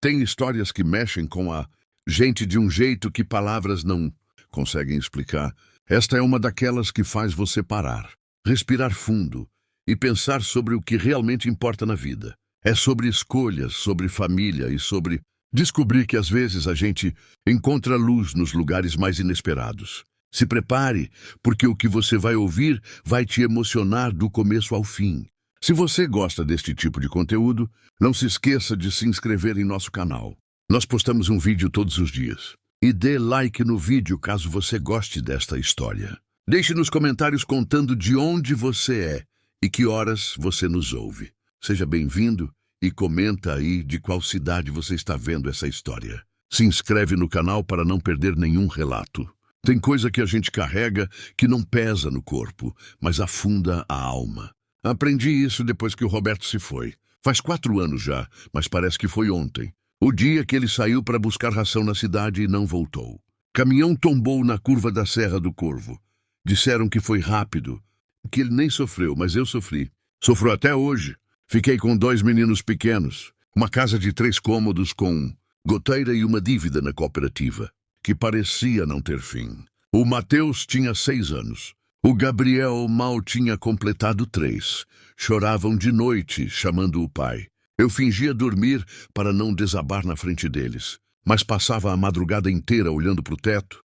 Tem histórias que mexem com a gente de um jeito que palavras não conseguem explicar. Esta é uma daquelas que faz você parar, respirar fundo e pensar sobre o que realmente importa na vida. É sobre escolhas, sobre família e sobre descobrir que às vezes a gente encontra luz nos lugares mais inesperados. Se prepare, porque o que você vai ouvir vai te emocionar do começo ao fim. Se você gosta deste tipo de conteúdo, não se esqueça de se inscrever em nosso canal. Nós postamos um vídeo todos os dias. E dê like no vídeo caso você goste desta história. Deixe nos comentários contando de onde você é e que horas você nos ouve. Seja bem-vindo e comenta aí de qual cidade você está vendo essa história. Se inscreve no canal para não perder nenhum relato. Tem coisa que a gente carrega que não pesa no corpo, mas afunda a alma. Aprendi isso depois que o Roberto se foi. Faz 4 anos já, mas parece que foi ontem. O dia que ele saiu para buscar ração na cidade e não voltou. Caminhão tombou na curva da Serra do Corvo. Disseram que foi rápido, que ele nem sofreu, mas eu sofri. Sofro até hoje. Fiquei com 2 meninos pequenos, uma casa de 3 cômodos com goteira e uma dívida na cooperativa, que parecia não ter fim. O Mateus tinha 6 anos. O Gabriel mal tinha completado 3. Choravam de noite, chamando o pai. Eu fingia dormir para não desabar na frente deles, mas passava a madrugada inteira olhando para o teto,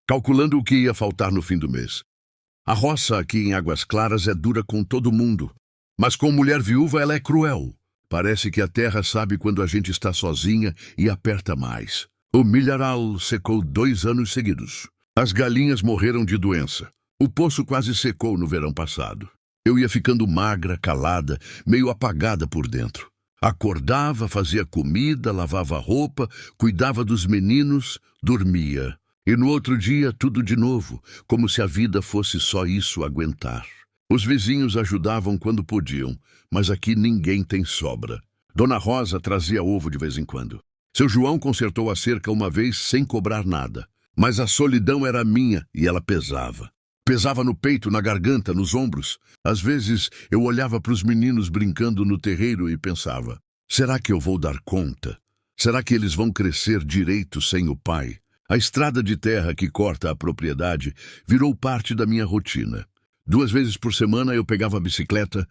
calculando o que ia faltar no fim do mês. A roça aqui em Águas Claras é dura com todo mundo, mas com mulher viúva ela é cruel. Parece que a terra sabe quando a gente está sozinha e aperta mais. O milharal secou 2 anos seguidos. As galinhas morreram de doença. O poço quase secou no verão passado. Eu ia ficando magra, calada, meio apagada por dentro. Acordava, fazia comida, lavava roupa, cuidava dos meninos, dormia. E no outro dia, tudo de novo, como se a vida fosse só isso aguentar. Os vizinhos ajudavam quando podiam, mas aqui ninguém tem sobra. Dona Rosa trazia ovo de vez em quando. Seu João consertou a cerca uma vez sem cobrar nada. Mas a solidão era minha e ela pesava. Pesava no peito, na garganta, nos ombros. Às vezes eu olhava para os meninos brincando no terreiro e pensava: será que eu vou dar conta? Será que eles vão crescer direito sem o pai? A estrada de terra que corta a propriedade virou parte da minha rotina. 2 vezes por semana eu pegava a bicicleta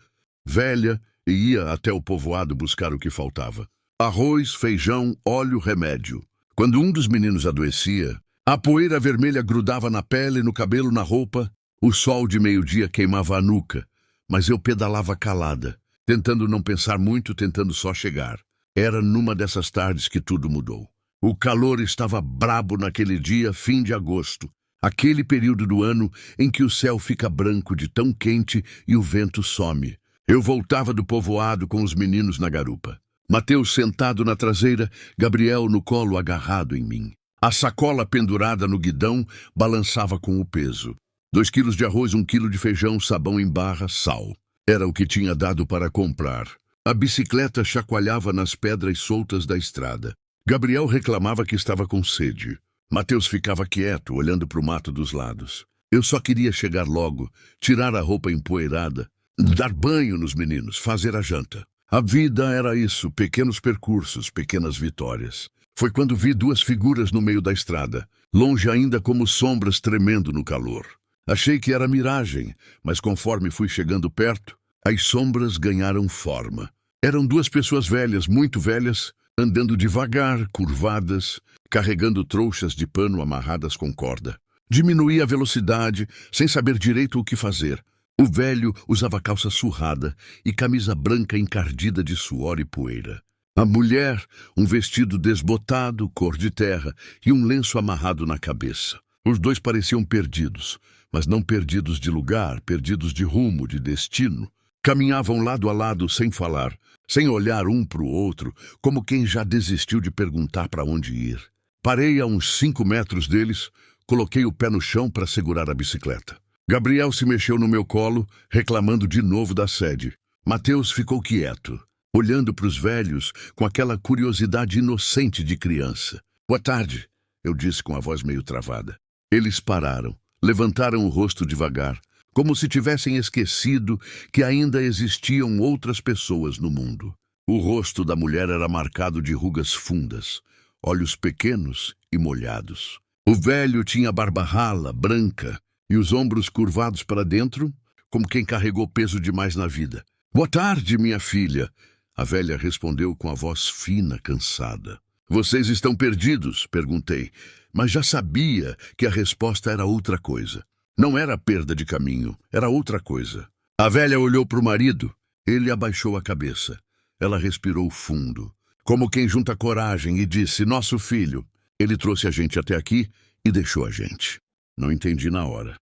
velha e ia até o povoado buscar o que faltava. Arroz, feijão, óleo, remédio. Quando um dos meninos adoecia, a poeira vermelha grudava na pele, no cabelo, na roupa. O sol de meio-dia queimava a nuca, mas eu pedalava calada, tentando não pensar muito, tentando só chegar. Era numa dessas tardes que tudo mudou. O calor estava brabo naquele dia, fim de agosto, aquele período do ano em que o céu fica branco de tão quente e o vento some. Eu voltava do povoado com os meninos na garupa. Mateus sentado na traseira, Gabriel no colo agarrado em mim. A sacola pendurada no guidão balançava com o peso. 2 quilos de arroz, 1 quilo de feijão, sabão em barra, sal. Era o que tinha dado para comprar. A bicicleta chacoalhava nas pedras soltas da estrada. Gabriel reclamava que estava com sede. Mateus ficava quieto, olhando para o mato dos lados. Eu só queria chegar logo, tirar a roupa empoeirada, dar banho nos meninos, fazer a janta. A vida era isso, pequenos percursos, pequenas vitórias. Foi quando vi 2 figuras no meio da estrada, longe ainda como sombras tremendo no calor. Achei que era miragem, mas conforme fui chegando perto, as sombras ganharam forma. Eram 2 pessoas velhas, muito velhas, andando devagar, curvadas, carregando trouxas de pano amarradas com corda. Diminuí a velocidade, sem saber direito o que fazer. O velho usava calça surrada e camisa branca encardida de suor e poeira. A mulher, um vestido desbotado, cor de terra, e um lenço amarrado na cabeça. Os 2 pareciam perdidos, mas não perdidos de lugar, perdidos de rumo, de destino. Caminhavam lado a lado sem falar, sem olhar um para o outro, como quem já desistiu de perguntar para onde ir. Parei a uns 5 metros deles, coloquei o pé no chão para segurar a bicicleta. Gabriel se mexeu no meu colo, reclamando de novo da sede. Mateus ficou quieto, olhando para os velhos com aquela curiosidade inocente de criança. Boa tarde, eu disse com a voz meio travada. Eles pararam, levantaram o rosto devagar, como se tivessem esquecido que ainda existiam outras pessoas no mundo. O rosto da mulher era marcado de rugas fundas, olhos pequenos e molhados. O velho tinha barba rala, branca, e os ombros curvados para dentro, como quem carregou peso demais na vida. "Boa tarde, minha filha", a velha respondeu com a voz fina, cansada. "Vocês estão perdidos?", perguntei, mas já sabia que a resposta era outra coisa. Não era perda de caminho, era outra coisa. A velha olhou para o marido. Ele abaixou a cabeça. Ela respirou fundo, como quem junta coragem, e disse: "Nosso filho. Ele trouxe a gente até aqui e deixou a gente." Não entendi na hora.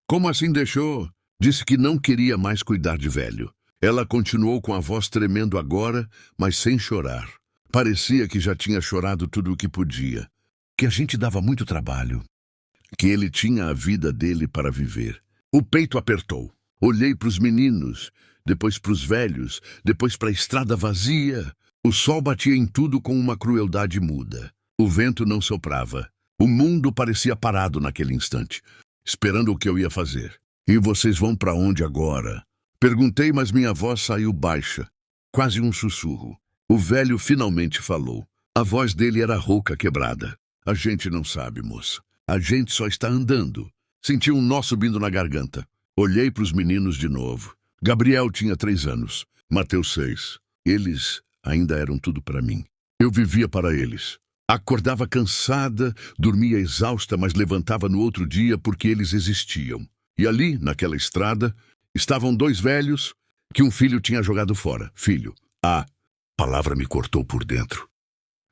"Como assim deixou?" Disse que não queria mais cuidar de velho. Ela continuou com a voz tremendo agora, mas sem chorar. Parecia que já tinha chorado tudo o que podia. Que a gente dava muito trabalho. Que ele tinha a vida dele para viver. O peito apertou. Olhei para os meninos, depois para os velhos, depois para a estrada vazia. O sol batia em tudo com uma crueldade muda. O vento não soprava. O mundo parecia parado naquele instante, esperando o que eu ia fazer. "E vocês vão para onde agora?" Perguntei, mas minha voz saiu baixa, quase um sussurro. O velho finalmente falou. A voz dele era rouca, quebrada. "A gente não sabe, moça. A gente só está andando." Senti um nó subindo na garganta. Olhei para os meninos de novo. Gabriel tinha 3 anos. Mateus 6. Eles ainda eram tudo para mim. Eu vivia para eles. Acordava cansada, dormia exausta, mas levantava no outro dia porque eles existiam. E ali, naquela estrada, estavam 2 velhos que um filho tinha jogado fora. Filho. A palavra me cortou por dentro.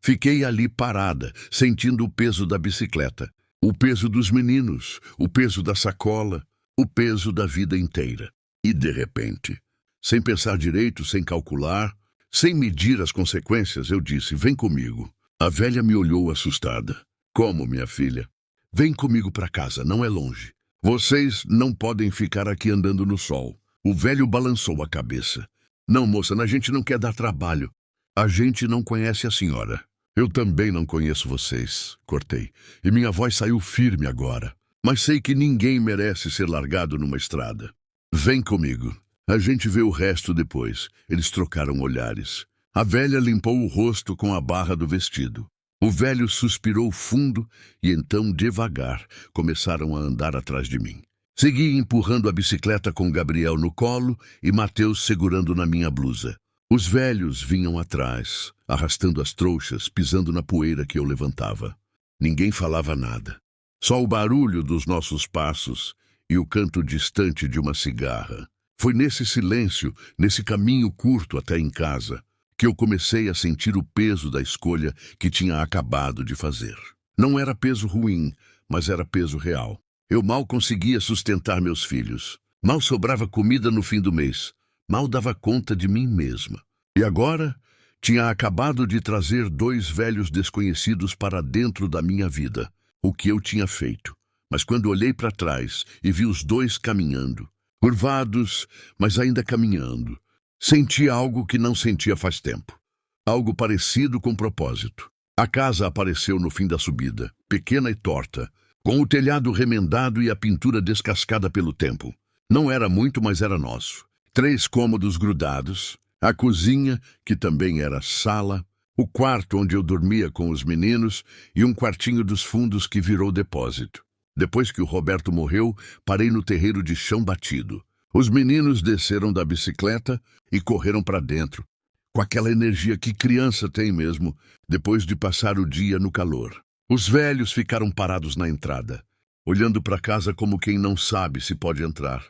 Fiquei ali parada, sentindo o peso da bicicleta, o peso dos meninos, o peso da sacola, o peso da vida inteira. E de repente, sem pensar direito, sem calcular, sem medir as consequências, eu disse: "Vem comigo." A velha me olhou assustada. "Como, minha filha?" "Vem comigo para casa, não é longe. Vocês não podem ficar aqui andando no sol." O velho balançou a cabeça. "Não, moça, a gente não quer dar trabalho. A gente não conhece a senhora." "Eu também não conheço vocês", cortei, e minha voz saiu firme agora. "Mas sei que ninguém merece ser largado numa estrada. Vem comigo. A gente vê o resto depois." Eles trocaram olhares. A velha limpou o rosto com a barra do vestido. O velho suspirou fundo e então, devagar, começaram a andar atrás de mim. Segui empurrando a bicicleta com Gabriel no colo e Mateus segurando na minha blusa. Os velhos vinham atrás, arrastando as trouxas, pisando na poeira que eu levantava. Ninguém falava nada. Só o barulho dos nossos passos e o canto distante de uma cigarra. Foi nesse silêncio, nesse caminho curto até em casa, que eu comecei a sentir o peso da escolha que tinha acabado de fazer. Não era peso ruim, mas era peso real. Eu mal conseguia sustentar meus filhos. Mal sobrava comida no fim do mês. Mal dava conta de mim mesma. E agora, tinha acabado de trazer 2 velhos desconhecidos para dentro da minha vida. O que eu tinha feito. Mas quando olhei para trás e vi os 2 caminhando, curvados, mas ainda caminhando, senti algo que não sentia faz tempo. Algo parecido com propósito. A casa apareceu no fim da subida, pequena e torta, com o telhado remendado e a pintura descascada pelo tempo. Não era muito, mas era nosso. 3 cômodos grudados, a cozinha, que também era sala, o quarto onde eu dormia com os meninos e um quartinho dos fundos que virou depósito. Depois que o Roberto morreu, parei no terreiro de chão batido. Os meninos desceram da bicicleta e correram para dentro, com aquela energia que criança tem mesmo, depois de passar o dia no calor. Os velhos ficaram parados na entrada, olhando para casa como quem não sabe se pode entrar.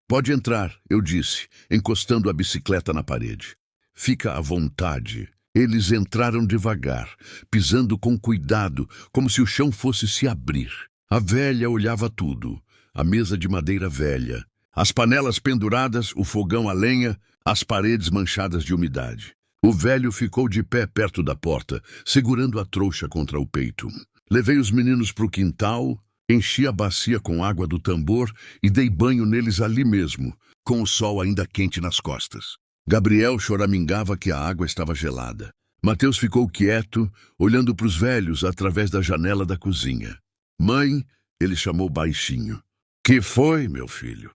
"Pode entrar", eu disse, encostando a bicicleta na parede. "Fica à vontade." Eles entraram devagar, pisando com cuidado, como se o chão fosse se abrir. A velha olhava tudo, a mesa de madeira velha, as panelas penduradas, o fogão a lenha, as paredes manchadas de umidade. O velho ficou de pé perto da porta, segurando a trouxa contra o peito. Levei os meninos para o quintal, enchi a bacia com água do tambor e dei banho neles ali mesmo, com o sol ainda quente nas costas. Gabriel choramingava que a água estava gelada. Mateus ficou quieto, olhando para os velhos através da janela da cozinha. "Mãe", ele chamou baixinho. "Que foi, meu filho?"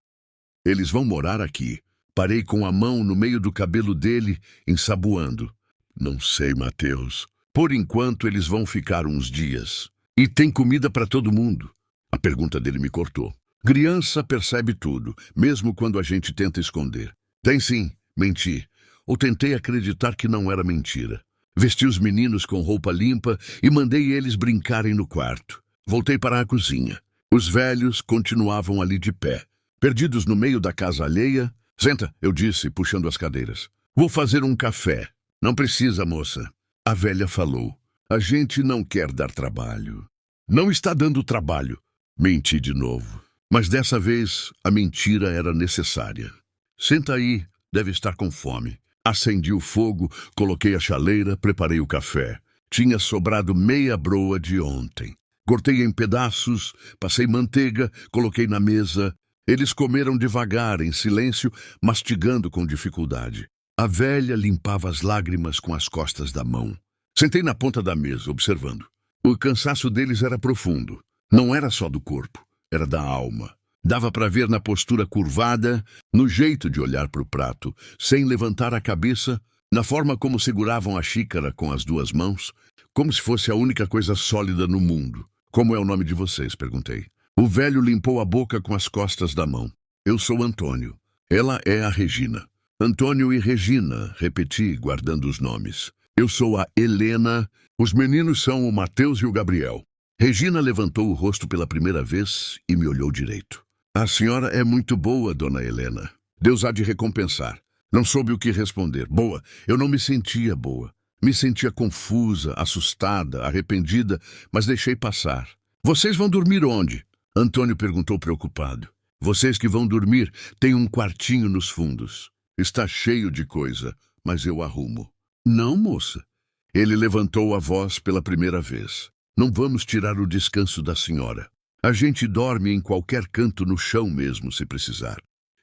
"Eles vão morar aqui." Parei com a mão no meio do cabelo dele, ensaboando. Não sei, Mateus. Por enquanto, eles vão ficar uns dias. E tem comida para todo mundo. A pergunta dele me cortou. Criança percebe tudo, mesmo quando a gente tenta esconder. Tem sim, menti. Ou tentei acreditar que não era mentira. Vesti os meninos com roupa limpa e mandei eles brincarem no quarto. Voltei para a cozinha. Os velhos continuavam ali de pé, perdidos no meio da casa alheia. Senta, eu disse, puxando as cadeiras. Vou fazer um café. Não precisa, moça. A velha falou. A gente não quer dar trabalho. Não está dando trabalho. Menti de novo. Mas dessa vez a mentira era necessária. Senta aí, deve estar com fome. Acendi o fogo, coloquei a chaleira, preparei o café. Tinha sobrado meia broa de ontem. Cortei em pedaços, passei manteiga, coloquei na mesa. Eles comeram devagar, em silêncio, mastigando com dificuldade. A velha limpava as lágrimas com as costas da mão. Sentei na ponta da mesa, observando. O cansaço deles era profundo. Não era só do corpo, era da alma. Dava para ver na postura curvada, no jeito de olhar para o prato, sem levantar a cabeça, na forma como seguravam a xícara com as duas mãos, como se fosse a única coisa sólida no mundo. Como é o nome de vocês? Perguntei. O velho limpou a boca com as costas da mão. Eu sou Antônio. Ela é a Regina. Antônio e Regina, repeti, guardando os nomes. Eu sou a Helena. Os meninos são o Mateus e o Gabriel. Regina levantou o rosto pela primeira vez e me olhou direito. A senhora é muito boa, dona Helena. Deus há de recompensar. Não soube o que responder. Boa. Eu não me sentia boa. Me sentia confusa, assustada, arrependida, mas deixei passar. Vocês vão dormir onde? Antônio perguntou preocupado. Vocês que vão dormir têm um quartinho nos fundos. Está cheio de coisa, mas eu arrumo. Não, moça. Ele levantou a voz pela primeira vez. Não vamos tirar o descanso da senhora. A gente dorme em qualquer canto no chão mesmo, se precisar.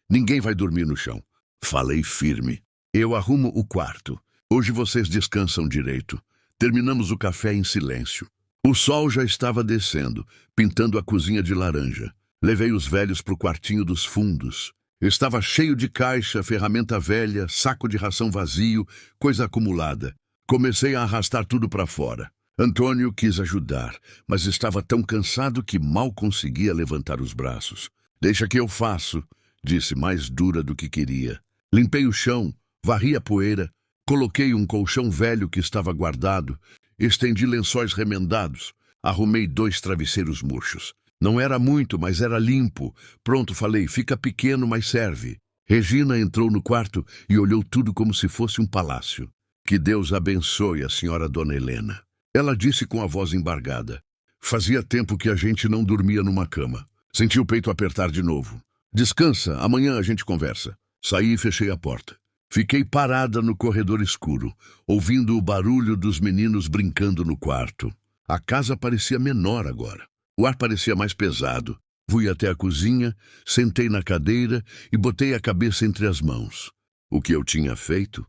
Ninguém vai dormir no chão. Falei firme. Eu arrumo o quarto. Hoje vocês descansam direito. Terminamos o café em silêncio. O sol já estava descendo, pintando a cozinha de laranja. Levei os velhos para o quartinho dos fundos. Estava cheio de caixa, ferramenta velha, saco de ração vazio, coisa acumulada. Comecei a arrastar tudo para fora. Antônio quis ajudar, mas estava tão cansado que mal conseguia levantar os braços. Deixa que eu faço, disse mais dura do que queria. Limpei o chão, varri a poeira, coloquei um colchão velho que estava guardado, estendi lençóis remendados, arrumei 2 travesseiros murchos. Não era muito, mas era limpo. Pronto, falei, fica pequeno, mas serve. Regina entrou no quarto e olhou tudo como se fosse um palácio. Que Deus abençoe a senhora Dona Helena. Ela disse com a voz embargada. Fazia tempo que a gente não dormia numa cama. Senti o peito apertar de novo. Descansa, amanhã a gente conversa. Saí e fechei a porta. Fiquei parada no corredor escuro, ouvindo o barulho dos meninos brincando no quarto. A casa parecia menor agora. O ar parecia mais pesado. Fui até a cozinha, sentei na cadeira e botei a cabeça entre as mãos. O que eu tinha feito?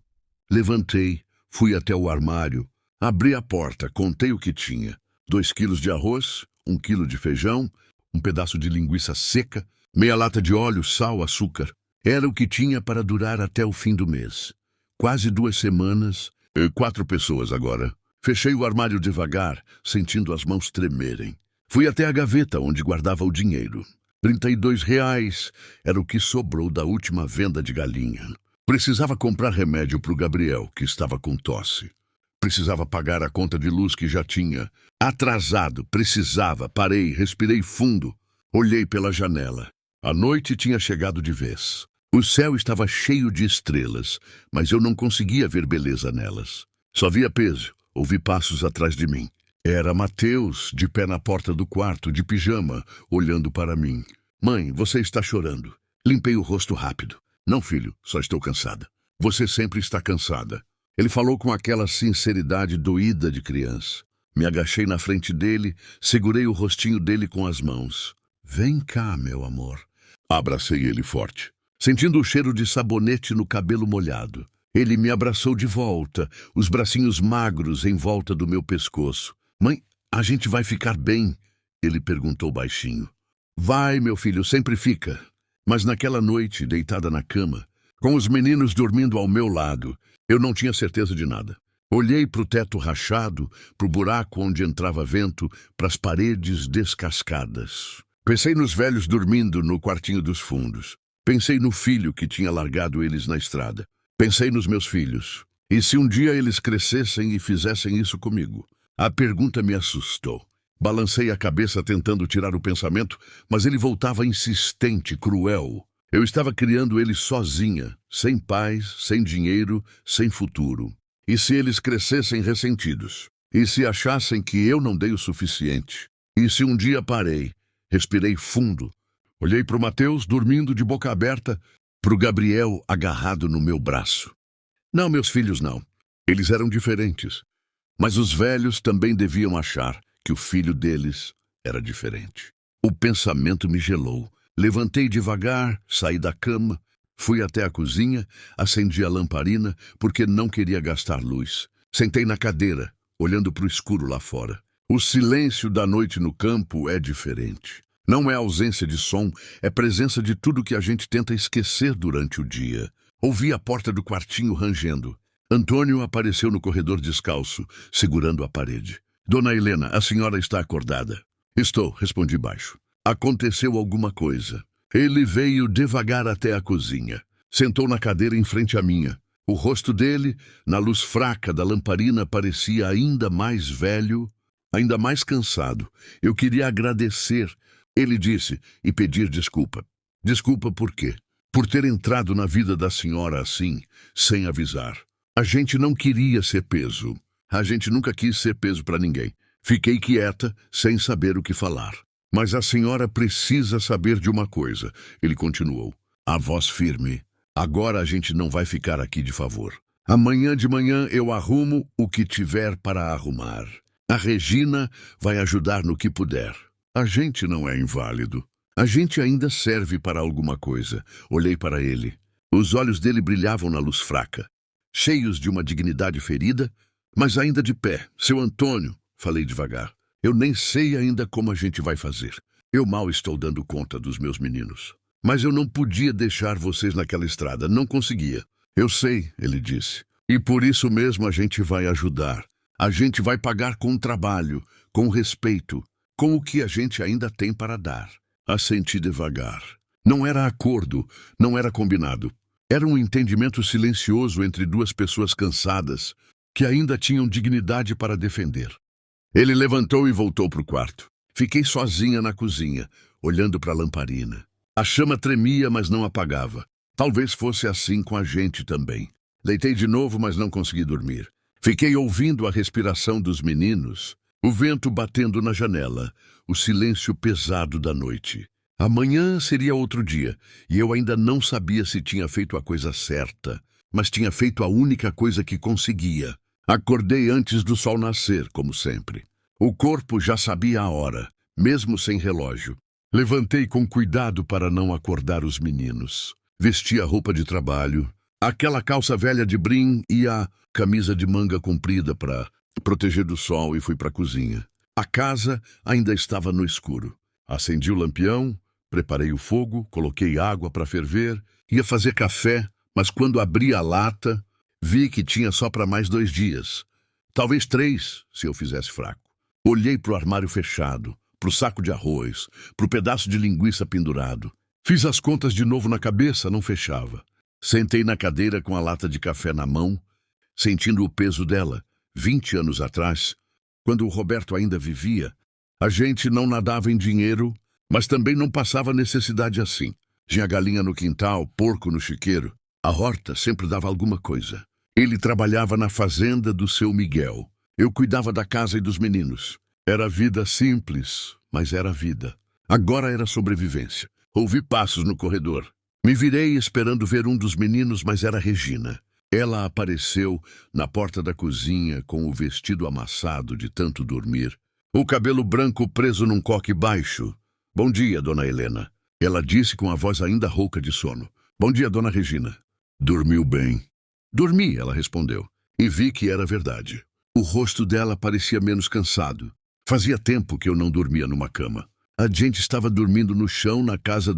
Levantei, fui até o armário, abri a porta, contei o que tinha. 2 quilos de arroz, 1 quilo de feijão, um pedaço de linguiça seca, meia lata de óleo, sal, açúcar. Era o que tinha para durar até o fim do mês. Quase 2 semanas, 4 pessoas agora. Fechei o armário devagar, sentindo as mãos tremerem. Fui até a gaveta onde guardava o dinheiro. R$ 32 era o que sobrou da última venda de galinha. Precisava comprar remédio para o Gabriel, que estava com tosse. Precisava pagar a conta de luz que já tinha. Atrasado, precisava. Parei, respirei fundo. Olhei pela janela. A noite tinha chegado de vez. O céu estava cheio de estrelas, mas eu não conseguia ver beleza nelas. Só via peso. Ouvi passos atrás de mim. Era Mateus, de pé na porta do quarto, de pijama, olhando para mim. Mãe, você está chorando. Limpei o rosto rápido. Não, filho, só estou cansada. Você sempre está cansada. Ele falou com aquela sinceridade doída de criança. Me agachei na frente dele, segurei o rostinho dele com as mãos. Vem cá, meu amor. Abracei ele forte, sentindo o cheiro de sabonete no cabelo molhado. Ele me abraçou de volta, os bracinhos magros em volta do meu pescoço. Mãe, a gente vai ficar bem? Ele perguntou baixinho. Vai, meu filho, sempre fica. Mas naquela noite, deitada na cama, com os meninos dormindo ao meu lado, eu não tinha certeza de nada. Olhei para o teto rachado, para o buraco onde entrava vento, para as paredes descascadas. Pensei nos velhos dormindo no quartinho dos fundos. Pensei no filho que tinha largado eles na estrada. Pensei nos meus filhos. E se um dia eles crescessem e fizessem isso comigo? A pergunta me assustou. Balancei a cabeça tentando tirar o pensamento, mas ele voltava insistente, cruel. Eu estava criando eles sozinha, sem paz, sem dinheiro, sem futuro. E se eles crescessem ressentidos? E se achassem que eu não dei o suficiente? E se um dia parei, respirei fundo, olhei para o Mateus dormindo de boca aberta, para o Gabriel agarrado no meu braço? Não, meus filhos não. Eles eram diferentes. Mas os velhos também deviam achar que o filho deles era diferente. O pensamento me gelou. Levantei devagar, saí da cama, fui até a cozinha, acendi a lamparina porque não queria gastar luz. Sentei na cadeira, olhando para o escuro lá fora. O silêncio da noite no campo é diferente. Não é ausência de som, é presença de tudo que a gente tenta esquecer durante o dia. Ouvi a porta do quartinho rangendo. Antônio apareceu no corredor descalço, segurando a parede. Dona Helena, a senhora está acordada? Estou, respondi baixo. Aconteceu alguma coisa. Ele veio devagar até a cozinha. Sentou na cadeira em frente à minha. O rosto dele, na luz fraca da lamparina, parecia ainda mais velho, ainda mais cansado. Eu queria agradecer, ele disse, e pedir desculpa. Desculpa por quê? Por ter entrado na vida da senhora assim, sem avisar. A gente não queria ser peso. A gente nunca quis ser peso para ninguém. Fiquei quieta, sem saber o que falar. Mas a senhora precisa saber de uma coisa, ele continuou. A voz firme. Agora a gente não vai ficar aqui de favor. Amanhã de manhã eu arrumo o que tiver para arrumar. A Regina vai ajudar no que puder. A gente não é inválido. A gente ainda serve para alguma coisa. Olhei para ele. Os olhos dele brilhavam na luz fraca, cheios de uma dignidade ferida, mas ainda de pé. Seu Antônio, falei devagar, eu nem sei ainda como a gente vai fazer. Eu mal estou dando conta dos meus meninos. Mas eu não podia deixar vocês naquela estrada, não conseguia. Eu sei, ele disse. E por isso mesmo a gente vai ajudar. A gente vai pagar com trabalho, com respeito, com o que a gente ainda tem para dar. Assenti devagar. Não era acordo, não era combinado. Era um entendimento silencioso entre duas pessoas cansadas, que ainda tinham dignidade para defender. Ele levantou e voltou para o quarto. Fiquei sozinha na cozinha, olhando para a lamparina. A chama tremia, mas não apagava. Talvez fosse assim com a gente também. Deitei de novo, mas não consegui dormir. Fiquei ouvindo a respiração dos meninos, o vento batendo na janela, o silêncio pesado da noite. Amanhã seria outro dia, e eu ainda não sabia se tinha feito a coisa certa, mas tinha feito a única coisa que conseguia. Acordei antes do sol nascer, como sempre. O corpo já sabia a hora, mesmo sem relógio. Levantei com cuidado para não acordar os meninos. Vesti a roupa de trabalho, aquela calça velha de brim e a camisa de manga comprida para proteger do sol, e fui para a cozinha. A casa ainda estava no escuro. Acendi o lampião, preparei o fogo, coloquei água para ferver, ia fazer café, mas quando abri a lata, vi que tinha só para mais 2 dias. Talvez 3, se eu fizesse fraco. Olhei para o armário fechado, para o saco de arroz, para o pedaço de linguiça pendurado. Fiz as contas de novo na cabeça, não fechava. Sentei na cadeira com a lata de café na mão, sentindo o peso dela. 20 anos atrás, quando o Roberto ainda vivia, a gente não nadava em dinheiro, mas também não passava necessidade assim. Tinha galinha no quintal, porco no chiqueiro. A horta sempre dava alguma coisa. Ele trabalhava na fazenda do seu Miguel. Eu cuidava da casa e dos meninos. Era vida simples, mas era vida. Agora era sobrevivência. Ouvi passos no corredor. Me virei esperando ver um dos meninos, mas era Regina. Ela apareceu na porta da cozinha com o vestido amassado de tanto dormir, o cabelo branco preso num coque baixo. Bom dia, dona Helena. Ela disse com a voz ainda rouca de sono. Bom dia, dona Regina. Dormiu bem? Dormi, ela respondeu, e vi que era verdade. O rosto dela parecia menos cansado. Fazia tempo que eu não dormia numa cama. A gente estava dormindo no chão na casa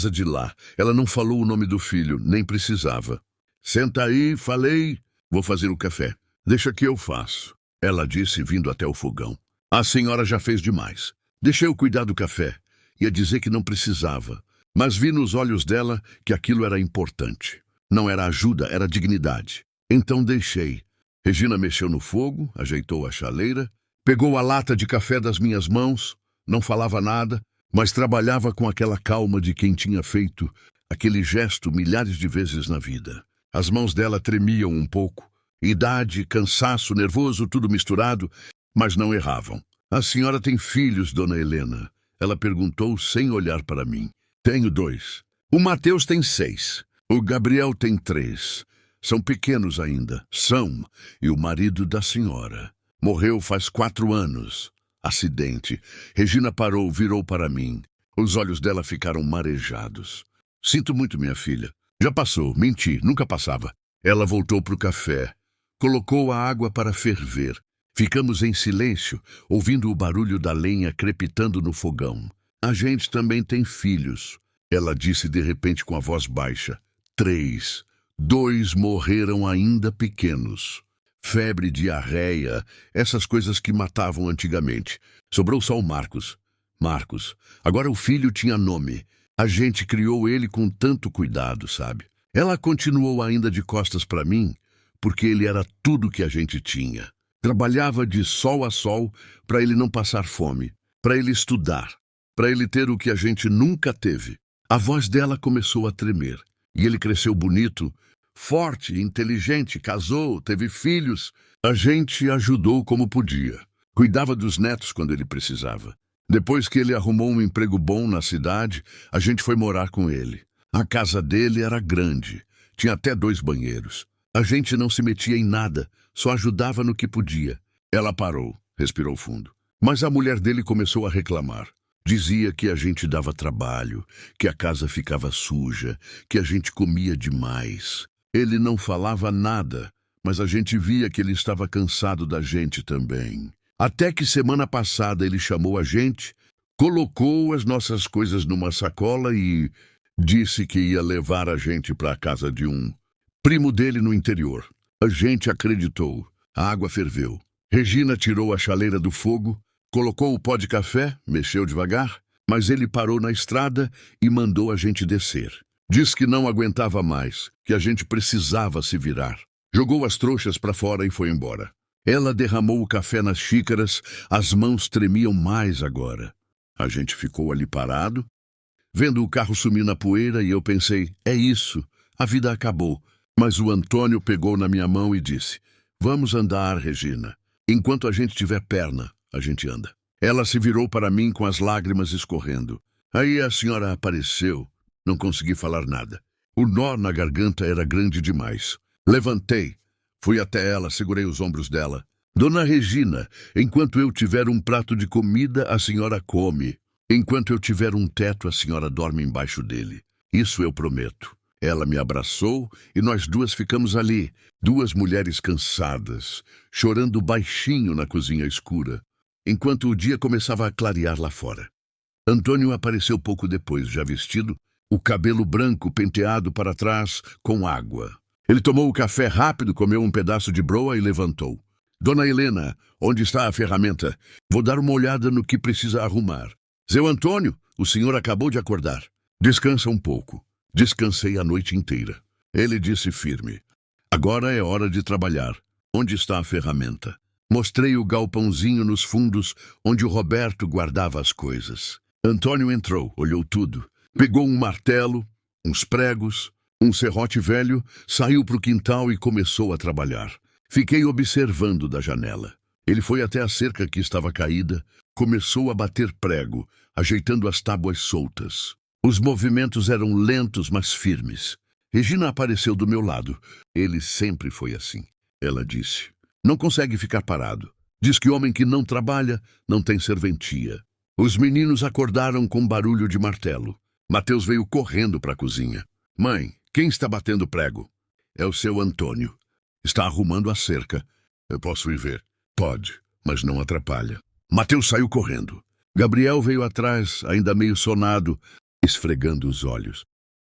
de lá. Ela não falou o nome do filho, nem precisava. Senta aí, falei. Vou fazer o café. Deixa que eu faço, ela disse, vindo até o fogão. A senhora já fez demais. Deixei eu cuidar do café. Ia dizer que não precisava, mas vi nos olhos dela que aquilo era importante. Não era ajuda, era dignidade. Então deixei. Regina mexeu no fogo, ajeitou a chaleira, pegou a lata de café das minhas mãos, não falava nada, mas trabalhava com aquela calma de quem tinha feito aquele gesto milhares de vezes na vida. As mãos dela tremiam um pouco, idade, cansaço, nervoso, tudo misturado, mas não erravam. A senhora tem filhos, dona Helena? Ela perguntou sem olhar para mim. Tenho 2. O Mateus tem 6. O Gabriel tem 3. São pequenos ainda. São. E o marido da senhora morreu faz 4 anos. Acidente. Regina parou, virou para mim. Os olhos dela ficaram marejados. Sinto muito, minha filha. Já passou. Menti. Nunca passava. Ela voltou para o café. Colocou a água para ferver. Ficamos em silêncio, ouvindo o barulho da lenha crepitando no fogão. A gente também tem filhos, ela disse de repente com a voz baixa. 3. 2 morreram ainda pequenos. Febre, diarreia, essas coisas que matavam antigamente. Sobrou só o Marcos. Marcos. Agora o filho tinha nome. A gente criou ele com tanto cuidado, sabe? Ela continuou ainda de costas para mim, porque ele era tudo que a gente tinha. Trabalhava de sol a sol para ele não passar fome, para ele estudar, para ele ter o que a gente nunca teve. A voz dela começou a tremer. E ele cresceu bonito, forte, inteligente, casou, teve filhos. A gente ajudou como podia. Cuidava dos netos quando ele precisava. Depois que ele arrumou um emprego bom na cidade, a gente foi morar com ele. A casa dele era grande, tinha até 2 banheiros. A gente não se metia em nada, só ajudava no que podia. Ela parou, respirou fundo. Mas a mulher dele começou a reclamar. Dizia que a gente dava trabalho, que a casa ficava suja, que a gente comia demais. Ele não falava nada, mas a gente via que ele estava cansado da gente também. Até que semana passada ele chamou a gente, colocou as nossas coisas numa sacola e disse que ia levar a gente para a casa de um primo dele no interior. A gente acreditou. A água ferveu. Regina tirou a chaleira do fogo, colocou o pó de café, mexeu devagar, mas ele parou na estrada e mandou a gente descer. Diz que não aguentava mais, que a gente precisava se virar. Jogou as trouxas para fora e foi embora. Ela derramou o café nas xícaras, as mãos tremiam mais agora. A gente ficou ali parado, vendo o carro sumir na poeira, e eu pensei, é isso, a vida acabou. Mas o Antônio pegou na minha mão e disse, vamos andar, Regina. Enquanto a gente tiver perna, a gente anda. Ela se virou para mim com as lágrimas escorrendo. Aí a senhora apareceu. Não consegui falar nada. O nó na garganta era grande demais. Levantei. Fui até ela, segurei os ombros dela. Dona Regina, enquanto eu tiver um prato de comida, a senhora come. Enquanto eu tiver um teto, a senhora dorme embaixo dele. Isso eu prometo. Ela me abraçou e nós 2 ficamos ali, 2 mulheres cansadas, chorando baixinho na cozinha escura, enquanto o dia começava a clarear lá fora. Antônio apareceu pouco depois, já vestido, o cabelo branco penteado para trás com água. Ele tomou o café rápido, comeu um pedaço de broa e levantou. Dona Helena, onde está a ferramenta? Vou dar uma olhada no que precisa arrumar. Seu Antônio, o senhor acabou de acordar. Descansa um pouco. Descansei a noite inteira. Ele disse firme. Agora é hora de trabalhar. Onde está a ferramenta? Mostrei o galpãozinho nos fundos, onde o Roberto guardava as coisas. Antônio entrou, olhou tudo. Pegou um martelo, uns pregos, um serrote velho, saiu para o quintal e começou a trabalhar. Fiquei observando da janela. Ele foi até a cerca que estava caída, começou a bater prego, ajeitando as tábuas soltas. Os movimentos eram lentos, mas firmes. Regina apareceu do meu lado. Ele sempre foi assim, ela disse. Não consegue ficar parado. Diz que homem que não trabalha não tem serventia. Os meninos acordaram com barulho de martelo. Mateus veio correndo para a cozinha. Mãe, quem está batendo prego? É o seu Antônio. Está arrumando a cerca. Eu posso ir ver? Pode, mas não atrapalha. Mateus saiu correndo. Gabriel veio atrás, ainda meio sonado, esfregando os olhos.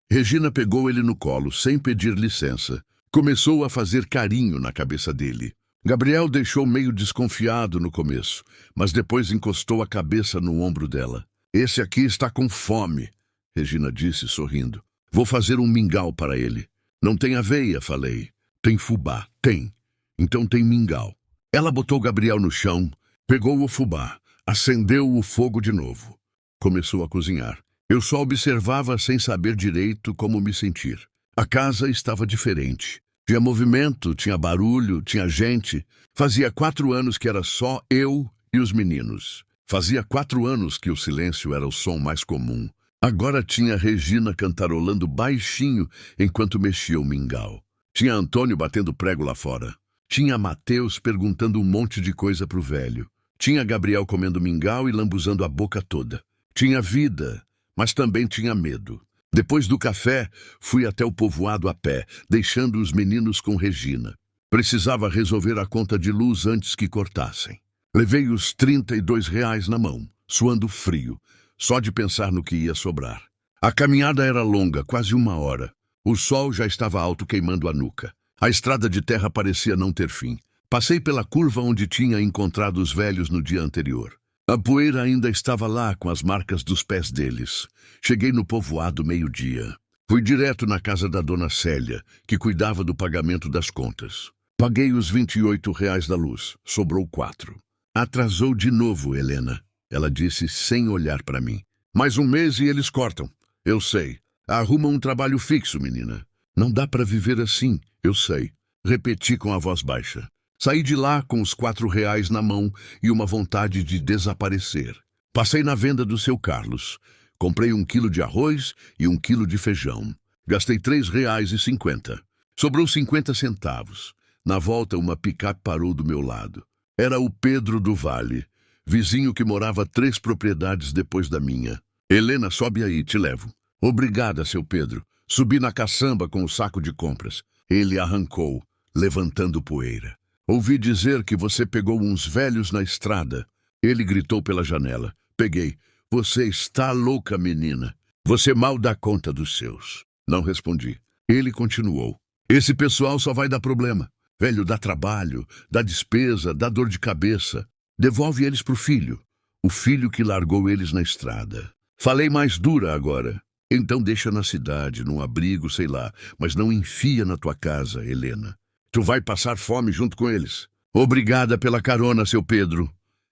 Regina pegou ele no colo, sem pedir licença. Começou a fazer carinho na cabeça dele. Gabriel deixou meio desconfiado no começo, mas depois encostou a cabeça no ombro dela. Esse aqui está com fome, Regina disse, sorrindo. Vou fazer um mingau para ele. Não tem aveia, falei. Tem fubá. Tem. Então tem mingau. Ela botou Gabriel no chão, pegou o fubá, acendeu o fogo de novo. Começou a cozinhar. Eu só observava sem saber direito como me sentir. A casa estava diferente. Tinha movimento, tinha barulho, tinha gente. Fazia 4 anos que era só eu e os meninos. Fazia 4 anos que o silêncio era o som mais comum. Agora tinha Regina cantarolando baixinho enquanto mexia o mingau. Tinha Antônio batendo prego lá fora. Tinha Mateus perguntando um monte de coisa pro velho. Tinha Gabriel comendo mingau e lambuzando a boca toda. Tinha vida, mas também tinha medo. Depois do café, fui até o povoado a pé, deixando os meninos com Regina. Precisava resolver a conta de luz antes que cortassem. Levei os R$ 32 na mão, suando frio, só de pensar no que ia sobrar. A caminhada era longa, quase 1 hora. O sol já estava alto, queimando a nuca. A estrada de terra parecia não ter fim. Passei pela curva onde tinha encontrado os velhos no dia anterior. A poeira ainda estava lá, com as marcas dos pés deles. Cheguei no povoado meio-dia. Fui direto na casa da dona Célia, que cuidava do pagamento das contas. Paguei os R$ 28 da luz. Sobrou 4. Atrasou de novo, Helena, ela disse sem olhar para mim. Mais 1 mês e eles cortam. Eu sei. Arruma um trabalho fixo, menina. Não dá para viver assim, eu sei. Repeti com a voz baixa. Saí de lá com os R$ 4 na mão e uma vontade de desaparecer. Passei na venda do seu Carlos. Comprei 1 quilo de arroz e 1 quilo de feijão. Gastei R$ 3,50. Sobrou 50 centavos. Na volta, uma picape parou do meu lado. Era o Pedro do Vale, vizinho que morava 3 propriedades depois da minha. Helena, sobe aí, te levo. Obrigada, seu Pedro. Subi na caçamba com o saco de compras. Ele arrancou, levantando poeira. Ouvi dizer que você pegou uns velhos na estrada. Ele gritou pela janela. Peguei. Você está louca, menina. Você mal dá conta dos seus. Não respondi. Ele continuou. Esse pessoal só vai dar problema. Velho, dá trabalho, dá despesa, dá dor de cabeça. Devolve eles pro filho. O filho que largou eles na estrada. Falei mais dura agora. Então deixa na cidade, num abrigo, sei lá, mas não enfia na tua casa, Helena. Tu vai passar fome junto com eles. Obrigada pela carona, seu Pedro.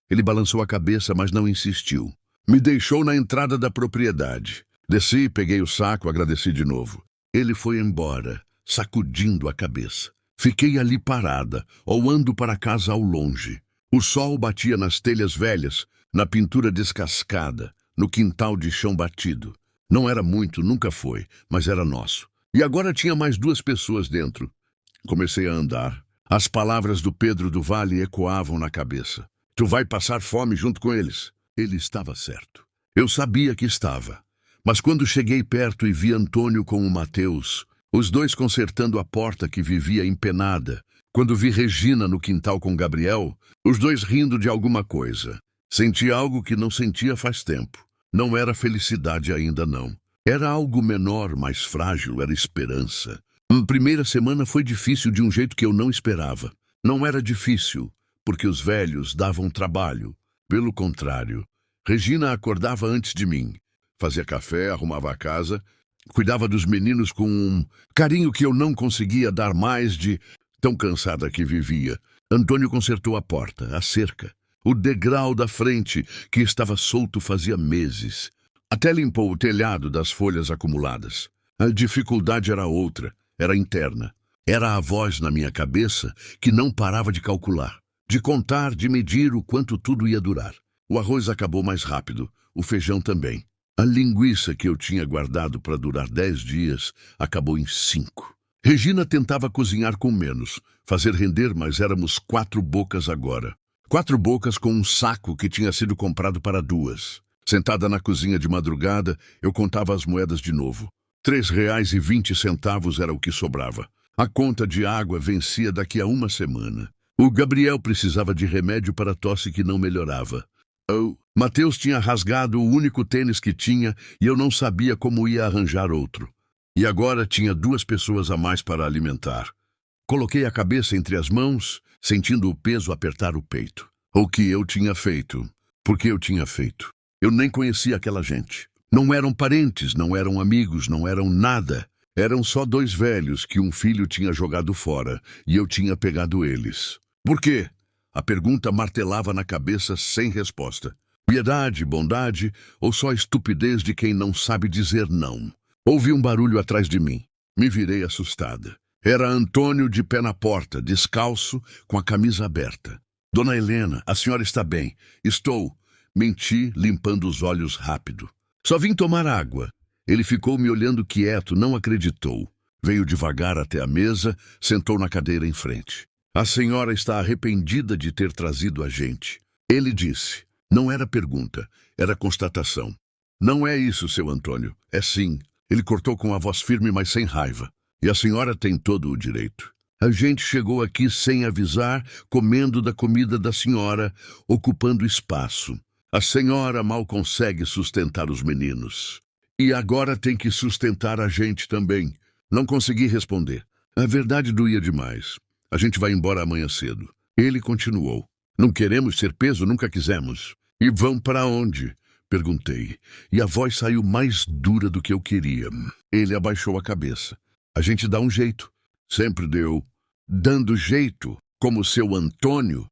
Ele balançou a cabeça, mas não insistiu. Me deixou na entrada da propriedade. Desci, peguei o saco, agradeci de novo. Ele foi embora, sacudindo a cabeça. Fiquei ali parada, olhando para casa ao longe. O sol batia nas telhas velhas, na pintura descascada, no quintal de chão batido. Não era muito, nunca foi, mas era nosso. E agora tinha mais 2 pessoas dentro. Comecei a andar. As palavras do Pedro do Vale ecoavam na cabeça. Tu vai passar fome junto com eles. Ele estava certo. Eu sabia que estava. Mas quando cheguei perto e vi Antônio com o Mateus, os 2 consertando a porta que vivia empenada, quando vi Regina no quintal com Gabriel, os 2 rindo de alguma coisa. Senti algo que não sentia faz tempo. Não era felicidade ainda, não. Era algo menor, mais frágil, era esperança. A primeira semana foi difícil de um jeito que eu não esperava. Não era difícil, porque os velhos davam trabalho. Pelo contrário, Regina acordava antes de mim. Fazia café, arrumava a casa, cuidava dos meninos com um carinho que eu não conseguia dar mais de tão cansada que vivia. Antônio consertou a porta, a cerca, o degrau da frente, que estava solto fazia meses. Até limpou o telhado das folhas acumuladas. A dificuldade era outra. Era interna. Era a voz na minha cabeça que não parava de calcular, de contar, de medir o quanto tudo ia durar. O arroz acabou mais rápido, o feijão também. A linguiça que eu tinha guardado para durar 10 dias acabou em 5. Regina tentava cozinhar com menos, fazer render, mas éramos 4 bocas agora. 4 bocas com um saco que tinha sido comprado para 2. Sentada na cozinha de madrugada, eu contava as moedas de novo. R$ 3,20 era o que sobrava. A conta de água vencia daqui a 1 semana. O Gabriel precisava de remédio para tosse que não melhorava. Mateus tinha rasgado o único tênis que tinha e eu não sabia como ia arranjar outro. E agora tinha 2 pessoas a mais para alimentar. Coloquei a cabeça entre as mãos, sentindo o peso apertar o peito. O que eu tinha feito? Por que eu tinha feito? Eu nem conhecia aquela gente. Não eram parentes, não eram amigos, não eram nada. Eram só dois velhos que um filho tinha jogado fora, e eu tinha pegado eles. Por quê? A pergunta martelava na cabeça sem resposta. Piedade, bondade ou só estupidez de quem não sabe dizer não? Ouvi um barulho atrás de mim. Me virei assustada. Era Antônio de pé na porta, descalço, com a camisa aberta. Dona Helena, a senhora está bem? Estou. Menti, limpando os olhos rápido. Só vim tomar água. Ele ficou me olhando quieto, não acreditou. Veio devagar até a mesa, sentou na cadeira em frente. A senhora está arrependida de ter trazido a gente. Ele disse. Não era pergunta, era constatação. Não é isso, seu Antônio. É sim. Ele cortou com a voz firme, mas sem raiva. E a senhora tem todo o direito. A gente chegou aqui sem avisar, comendo da comida da senhora, ocupando espaço. A senhora mal consegue sustentar os meninos. E agora tem que sustentar a gente também. Não consegui responder. A verdade doía demais. A gente vai embora amanhã cedo. Ele continuou. Não queremos ser peso, nunca quisemos. E vão para onde? Perguntei. E a voz saiu mais dura do que eu queria. Ele abaixou a cabeça. A gente dá um jeito. Sempre deu. Dando jeito, como seu Antônio.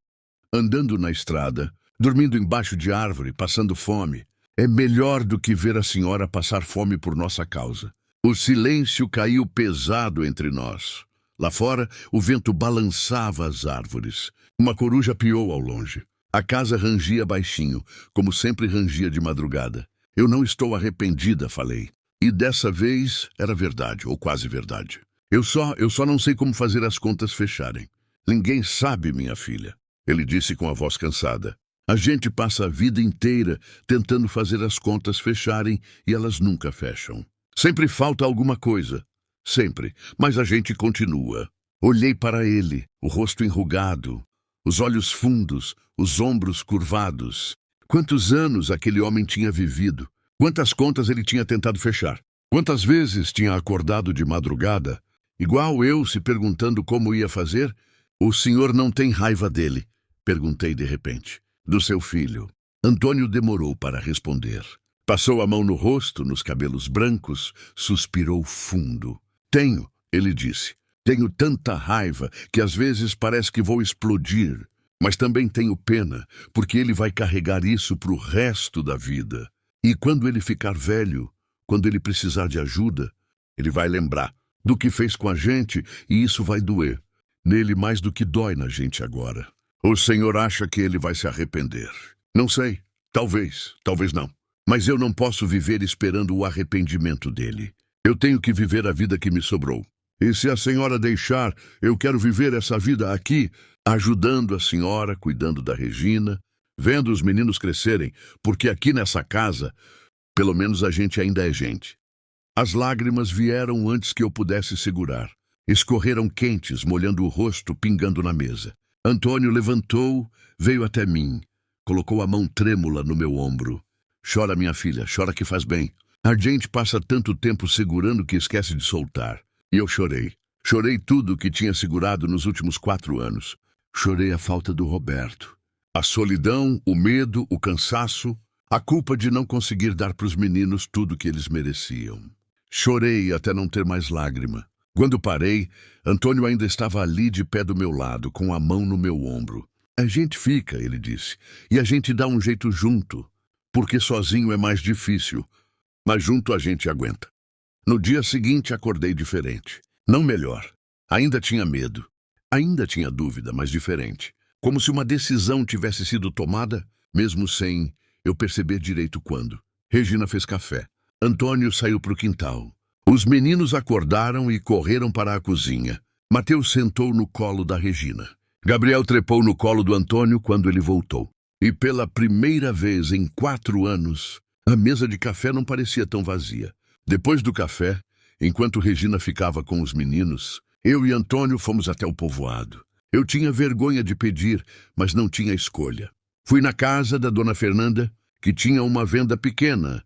Andando na estrada, dormindo embaixo de árvore, passando fome. É melhor do que ver a senhora passar fome por nossa causa. O silêncio caiu pesado entre nós. Lá fora, o vento balançava as árvores. Uma coruja piou ao longe. A casa rangia baixinho, como sempre rangia de madrugada. Eu não estou arrependida, falei. E dessa vez era verdade, ou quase verdade. Eu só não sei como fazer as contas fecharem. Ninguém sabe, minha filha. Ele disse com a voz cansada. A gente passa a vida inteira tentando fazer as contas fecharem e elas nunca fecham. Sempre falta alguma coisa. Sempre. Mas a gente continua. Olhei para ele, o rosto enrugado, os olhos fundos, os ombros curvados. Quantos anos aquele homem tinha vivido? Quantas contas ele tinha tentado fechar? Quantas vezes tinha acordado de madrugada, igual eu, se perguntando como ia fazer? O senhor não tem raiva dele? Perguntei de repente. Do seu filho. Antônio demorou para responder. Passou a mão no rosto, nos cabelos brancos, suspirou fundo. Tenho, ele disse. Tenho tanta raiva que às vezes parece que vou explodir. Mas também tenho pena, porque ele vai carregar isso para o resto da vida. E quando ele ficar velho, quando ele precisar de ajuda, ele vai lembrar do que fez com a gente e isso vai doer. Nele mais do que dói na gente agora. O senhor acha que ele vai se arrepender? Não sei. Talvez, talvez não. Mas eu não posso viver esperando o arrependimento dele. Eu tenho que viver a vida que me sobrou. E se a senhora deixar, eu quero viver essa vida aqui, ajudando a senhora, cuidando da Regina, vendo os meninos crescerem, porque aqui nessa casa, pelo menos a gente ainda é gente. As lágrimas vieram antes que eu pudesse segurar. Escorreram quentes, molhando o rosto, pingando na mesa. Antônio levantou, veio até mim, colocou a mão trêmula no meu ombro. Chora, minha filha, chora que faz bem. A gente passa tanto tempo segurando que esquece de soltar. E eu chorei. Chorei tudo que tinha segurado nos últimos 4 anos. Chorei a falta do Roberto. A solidão, o medo, o cansaço, a culpa de não conseguir dar para os meninos tudo que eles mereciam. Chorei até não ter mais lágrima. Quando parei, Antônio ainda estava ali de pé do meu lado, com a mão no meu ombro. A gente fica, ele disse, e a gente dá um jeito junto, porque sozinho é mais difícil, mas junto a gente aguenta. No dia seguinte acordei diferente. Não melhor. Ainda tinha medo. Ainda tinha dúvida, mas diferente. Como se uma decisão tivesse sido tomada, mesmo sem eu perceber direito quando. Regina fez café. Antônio saiu para o quintal. Os meninos acordaram e correram para a cozinha. Mateus sentou no colo da Regina. Gabriel trepou no colo do Antônio quando ele voltou. E pela primeira vez em 4 anos, a mesa de café não parecia tão vazia. Depois do café, enquanto Regina ficava com os meninos, eu e Antônio fomos até o povoado. Eu tinha vergonha de pedir, mas não tinha escolha. Fui na casa da dona Fernanda, que tinha uma venda pequena,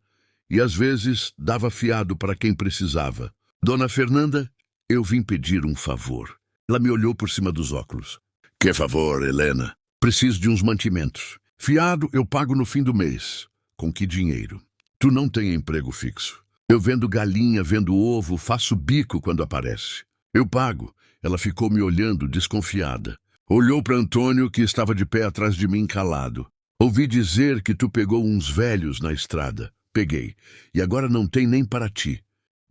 e às vezes dava fiado para quem precisava. Dona Fernanda, eu vim pedir um favor. Ela me olhou por cima dos óculos. Que favor, Helena? Preciso de uns mantimentos. Fiado eu pago no fim do mês. Com que dinheiro? Tu não tem emprego fixo. Eu vendo galinha, vendo ovo, faço bico quando aparece. Eu pago. Ela ficou me olhando, desconfiada. Olhou para Antônio, que estava de pé atrás de mim, calado. Ouvi dizer que tu pegou uns velhos na estrada. Peguei. E agora não tem nem para ti.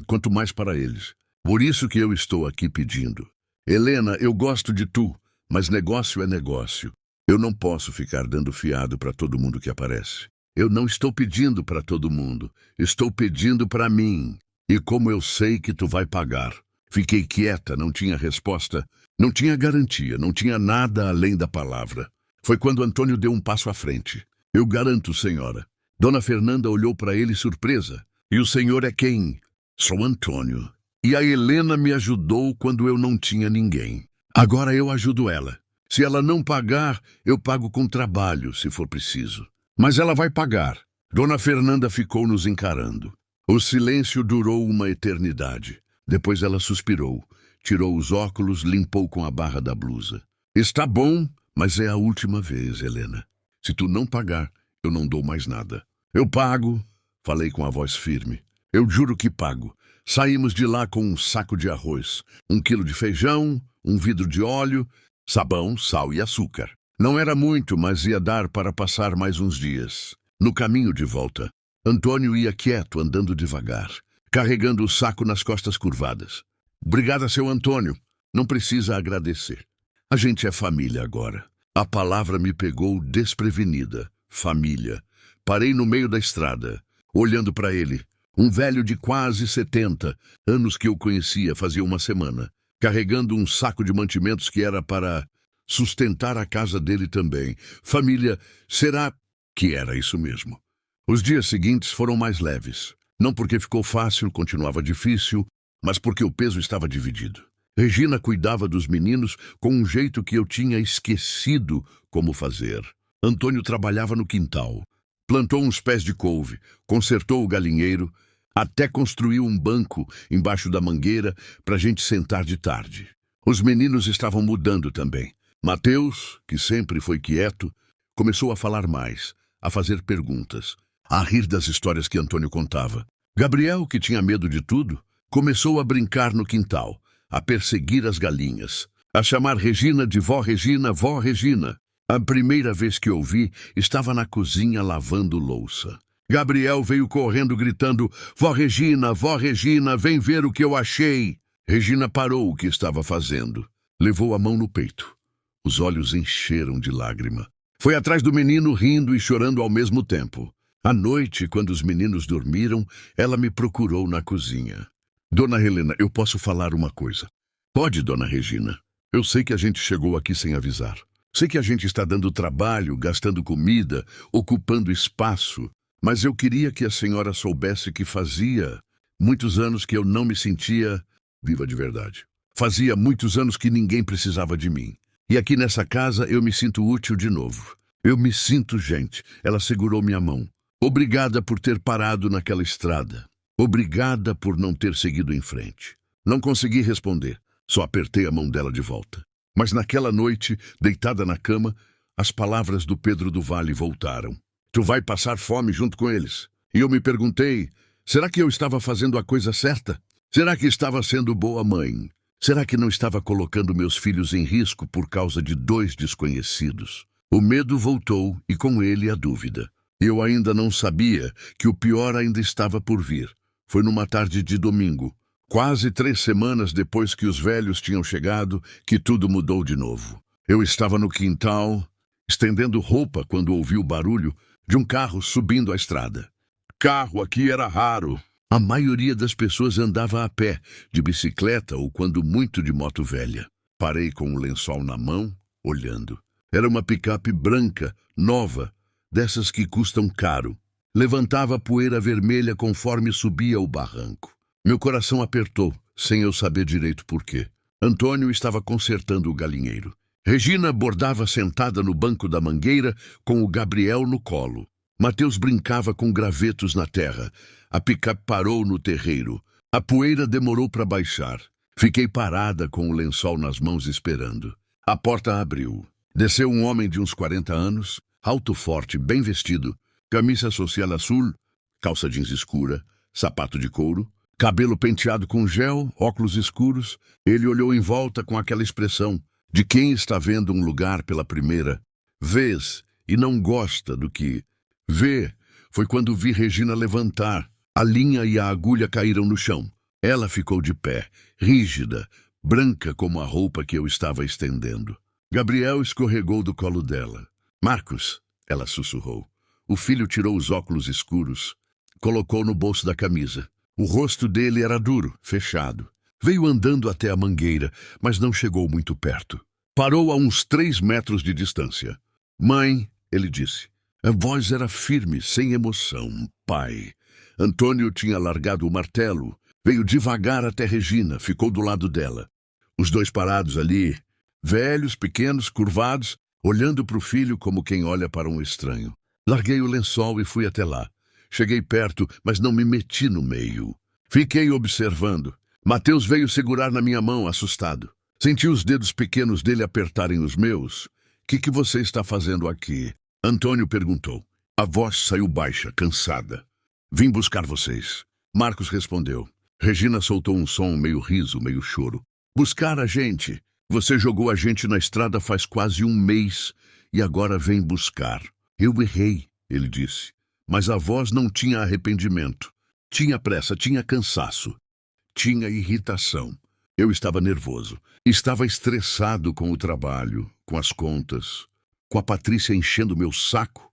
Quanto mais para eles. Por isso que eu estou aqui pedindo. Helena, eu gosto de tu, mas negócio é negócio. Eu não posso ficar dando fiado para todo mundo que aparece. Eu não estou pedindo para todo mundo. Estou pedindo para mim. E como eu sei que tu vai pagar? Fiquei quieta, não tinha resposta, não tinha garantia, não tinha nada além da palavra. Foi quando Antônio deu um passo à frente. Eu garanto, senhora. Dona Fernanda olhou para ele surpresa. E o senhor é quem? Sou Antônio. E a Helena me ajudou quando eu não tinha ninguém. Agora eu ajudo ela. Se ela não pagar, eu pago com trabalho, se for preciso. Mas ela vai pagar. Dona Fernanda ficou nos encarando. O silêncio durou uma eternidade. Depois ela suspirou, tirou os óculos, limpou com a barra da blusa. Está bom, mas é a última vez, Helena. Se tu não pagar, eu não dou mais nada. Eu pago, falei com a voz firme. Eu juro que pago. Saímos de lá com um saco de arroz, 1 quilo de feijão, um vidro de óleo, sabão, sal e açúcar. Não era muito, mas ia dar para passar mais uns dias. No caminho de volta, Antônio ia quieto, andando devagar, carregando o saco nas costas curvadas. Obrigada, seu Antônio. Não precisa agradecer. A gente é família agora. A palavra me pegou desprevenida. Família. Parei no meio da estrada, olhando para ele. Um velho de quase 70, anos que eu conhecia fazia uma semana, carregando um saco de mantimentos que era para sustentar a casa dele também. Família, será que era isso mesmo? Os dias seguintes foram mais leves. Não porque ficou fácil, continuava difícil, mas porque o peso estava dividido. Regina cuidava dos meninos com um jeito que eu tinha esquecido como fazer. Antônio trabalhava no quintal. Plantou uns pés de couve, consertou o galinheiro, até construiu um banco embaixo da mangueira para a gente sentar de tarde. Os meninos estavam mudando também. Mateus, que sempre foi quieto, começou a falar mais, a fazer perguntas, a rir das histórias que Antônio contava. Gabriel, que tinha medo de tudo, começou a brincar no quintal, a perseguir as galinhas, a chamar Regina de vó Regina, vó Regina. A primeira vez que ouvi, estava na cozinha lavando louça. Gabriel veio correndo gritando, vó Regina, vem ver o que eu achei. Regina parou o que estava fazendo. Levou a mão no peito. Os olhos encheram de lágrima. Foi atrás do menino rindo e chorando ao mesmo tempo. À noite, quando os meninos dormiram, ela me procurou na cozinha. Dona Helena, eu posso falar uma coisa? Pode, Dona Regina. Eu sei que a gente chegou aqui sem avisar. Sei que a gente está dando trabalho, gastando comida, ocupando espaço, mas eu queria que a senhora soubesse que fazia muitos anos que eu não me sentia viva de verdade. Fazia muitos anos que ninguém precisava de mim. E aqui nessa casa eu me sinto útil de novo. Eu me sinto gente. Ela segurou minha mão. Obrigada por ter parado naquela estrada. Obrigada por não ter seguido em frente. Não consegui responder. Só apertei a mão dela de volta. Mas naquela noite, deitada na cama, as palavras do Pedro do Vale voltaram. Tu vai passar fome junto com eles. E eu me perguntei, será que eu estava fazendo a coisa certa? Será que estava sendo boa mãe? Será que não estava colocando meus filhos em risco por causa de 2 desconhecidos? O medo voltou e com ele a dúvida. Eu ainda não sabia que o pior ainda estava por vir. Foi numa tarde de domingo. Quase 3 semanas depois que os velhos tinham chegado, que tudo mudou de novo. Eu estava no quintal, estendendo roupa quando ouvi o barulho de um carro subindo a estrada. Carro aqui era raro. A maioria das pessoas andava a pé, de bicicleta ou quando muito de moto velha. Parei com o lençol na mão, olhando. Era uma picape branca, nova, dessas que custam caro. Levantava poeira vermelha conforme subia o barranco. Meu coração apertou, sem eu saber direito por quê. Antônio estava consertando o galinheiro. Regina bordava sentada no banco da mangueira, com o Gabriel no colo. Mateus brincava com gravetos na terra. A picape parou no terreiro. A poeira demorou para baixar. Fiquei parada com o lençol nas mãos esperando. A porta abriu. Desceu um homem de uns 40 anos, alto, forte, bem vestido, camisa social azul, calça jeans escura, sapato de couro, cabelo penteado com gel, óculos escuros. Ele olhou em volta com aquela expressão de quem está vendo um lugar pela primeira vez e não gosta do que vê. Foi quando vi Regina levantar. A linha e a agulha caíram no chão. Ela ficou de pé, rígida, branca como a roupa que eu estava estendendo. Gabriel escorregou do colo dela. Marcos, ela sussurrou. O filho tirou os óculos escuros, colocou no bolso da camisa. O rosto dele era duro, fechado. Veio andando até a mangueira, mas não chegou muito perto. Parou a uns 3 metros de distância. Mãe, ele disse. A voz era firme, sem emoção. Pai. Antônio tinha largado o martelo. Veio devagar até Regina, ficou do lado dela. Os dois parados ali, velhos, pequenos, curvados, olhando para o filho como quem olha para um estranho. Larguei o lençol e fui até lá. Cheguei perto, mas não me meti no meio. Fiquei observando. Mateus veio segurar na minha mão, assustado. Senti os dedos pequenos dele apertarem os meus. O que você está fazendo aqui? Antônio perguntou. A voz saiu baixa, cansada. Vim buscar vocês. Marcos respondeu. Regina soltou um som meio riso, meio choro. Buscar a gente? Você jogou a gente na estrada faz quase 1 mês e agora vem buscar. Eu errei, ele disse. Mas a voz não tinha arrependimento. Tinha pressa, tinha cansaço. Tinha irritação. Eu estava nervoso. Estava estressado com o trabalho, com as contas, com a Patrícia enchendo meu saco.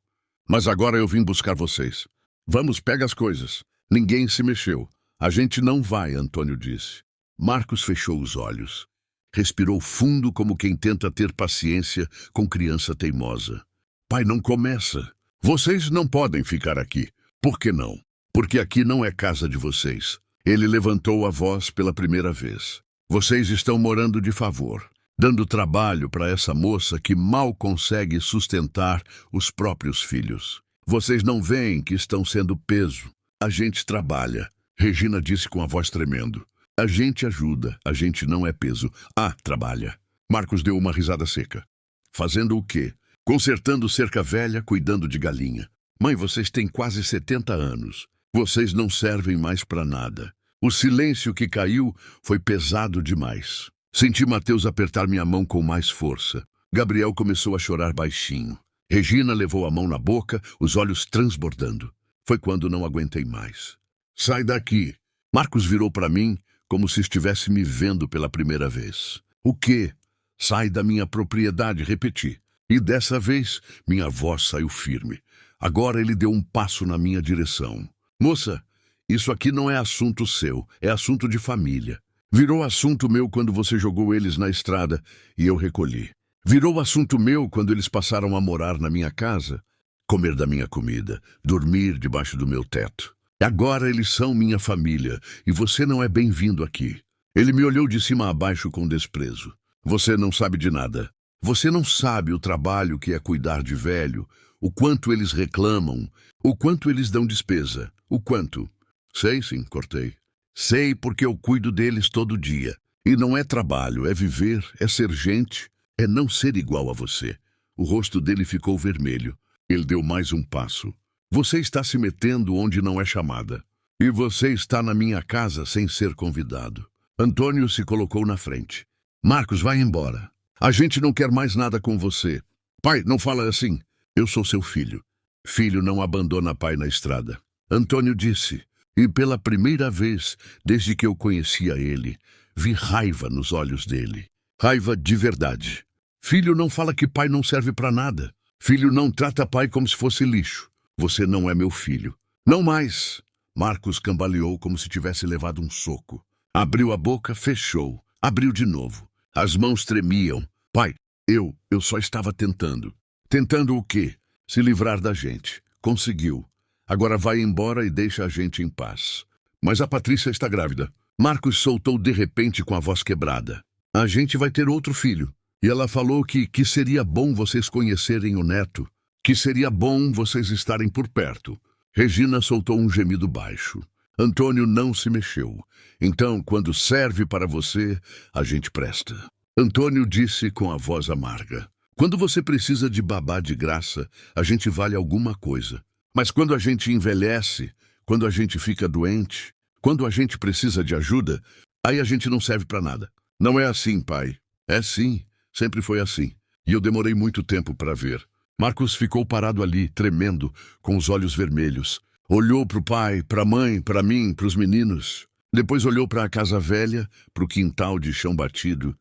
Mas agora eu vim buscar vocês. Vamos, pega as coisas. Ninguém se mexeu. A gente não vai, Antônio disse. Marcos fechou os olhos. Respirou fundo como quem tenta ter paciência com criança teimosa. Pai, não começa. Vocês não podem ficar aqui. Por que não? Porque aqui não é casa de vocês. Ele levantou a voz pela primeira vez. Vocês estão morando de favor, dando trabalho para essa moça que mal consegue sustentar os próprios filhos. Vocês não veem que estão sendo peso. A gente trabalha. Regina disse com a voz tremendo. A gente ajuda, a gente não é peso. Ah, trabalha. Marcos deu uma risada seca. Fazendo o quê? Consertando cerca velha, cuidando de galinha. Mãe, vocês têm quase 70 anos. Vocês não servem mais para nada. O silêncio que caiu foi pesado demais. Senti Mateus apertar minha mão com mais força. Gabriel começou a chorar baixinho. Regina levou a mão na boca, os olhos transbordando. Foi quando não aguentei mais. Sai daqui. Marcos virou para mim como se estivesse me vendo pela primeira vez. O quê? Sai da minha propriedade, repeti. E dessa vez, minha voz saiu firme. Agora ele deu um passo na minha direção. Moça, isso aqui não é assunto seu, é assunto de família. Virou assunto meu quando você jogou eles na estrada e eu recolhi. Virou assunto meu quando eles passaram a morar na minha casa, comer da minha comida, dormir debaixo do meu teto. Agora eles são minha família e você não é bem-vindo aqui. Ele me olhou de cima a baixo com desprezo. Você não sabe de nada. Você não sabe o trabalho que é cuidar de velho, o quanto eles reclamam, o quanto eles dão despesa, o quanto. Sei sim, cortei. Sei porque eu cuido deles todo dia. E não é trabalho, é viver, é ser gente, é não ser igual a você. O rosto dele ficou vermelho. Ele deu mais um passo. Você está se metendo onde não é chamada. E você está na minha casa sem ser convidado. Antônio se colocou na frente. Marcos, vai embora. A gente não quer mais nada com você. Pai, não fala assim. Eu sou seu filho. Filho não abandona pai na estrada. Antônio disse. E pela primeira vez, desde que eu conhecia ele, vi raiva nos olhos dele. Raiva de verdade. Filho não fala que pai não serve para nada. Filho não trata pai como se fosse lixo. Você não é meu filho. Não mais. Marcos cambaleou como se tivesse levado um soco. Abriu a boca, fechou. Abriu de novo. As mãos tremiam. Pai, eu só estava tentando. Tentando o quê? Se livrar da gente. Conseguiu. Agora vai embora e deixa a gente em paz. Mas a Patrícia está grávida. Marcos soltou de repente com a voz quebrada. A gente vai ter outro filho. E ela falou que seria bom vocês conhecerem o neto. Que seria bom vocês estarem por perto. Regina soltou um gemido baixo. Antônio não se mexeu. Então, quando serve para você, a gente presta. Antônio disse com a voz amarga. Quando você precisa de babá de graça, a gente vale alguma coisa. Mas quando a gente envelhece, quando a gente fica doente, quando a gente precisa de ajuda, aí a gente não serve para nada. Não é assim, pai. É sim, sempre foi assim. E eu demorei muito tempo para ver. Marcos ficou parado ali, tremendo, com os olhos vermelhos. Olhou para o pai, para a mãe, para mim, para os meninos. Depois olhou para a casa velha, para o quintal de chão batido,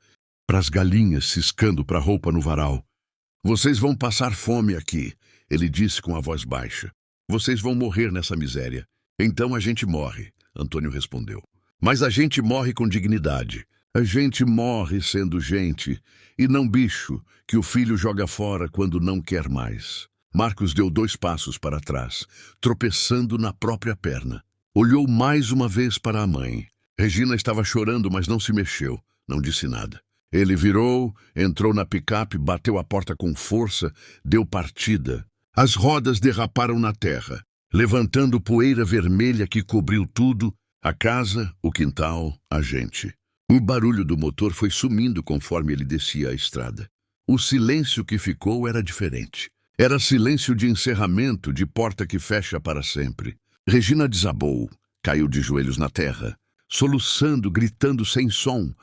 para as galinhas ciscando para a roupa no varal. Vocês vão passar fome aqui, ele disse com a voz baixa. Vocês vão morrer nessa miséria. Então a gente morre, Antônio respondeu. Mas a gente morre com dignidade. A gente morre sendo gente, e não bicho, que o filho joga fora quando não quer mais. Marcos deu 2 passos para trás, tropeçando na própria perna. Olhou mais uma vez para a mãe. Regina estava chorando, mas não se mexeu, não disse nada. Ele virou, entrou na picape, bateu a porta com força, deu partida. As rodas derraparam na terra, levantando poeira vermelha que cobriu tudo, a casa, o quintal, a gente. O barulho do motor foi sumindo conforme ele descia a estrada. O silêncio que ficou era diferente. Era silêncio de encerramento, de porta que fecha para sempre. Regina desabou, caiu de joelhos na terra, soluçando, gritando sem som,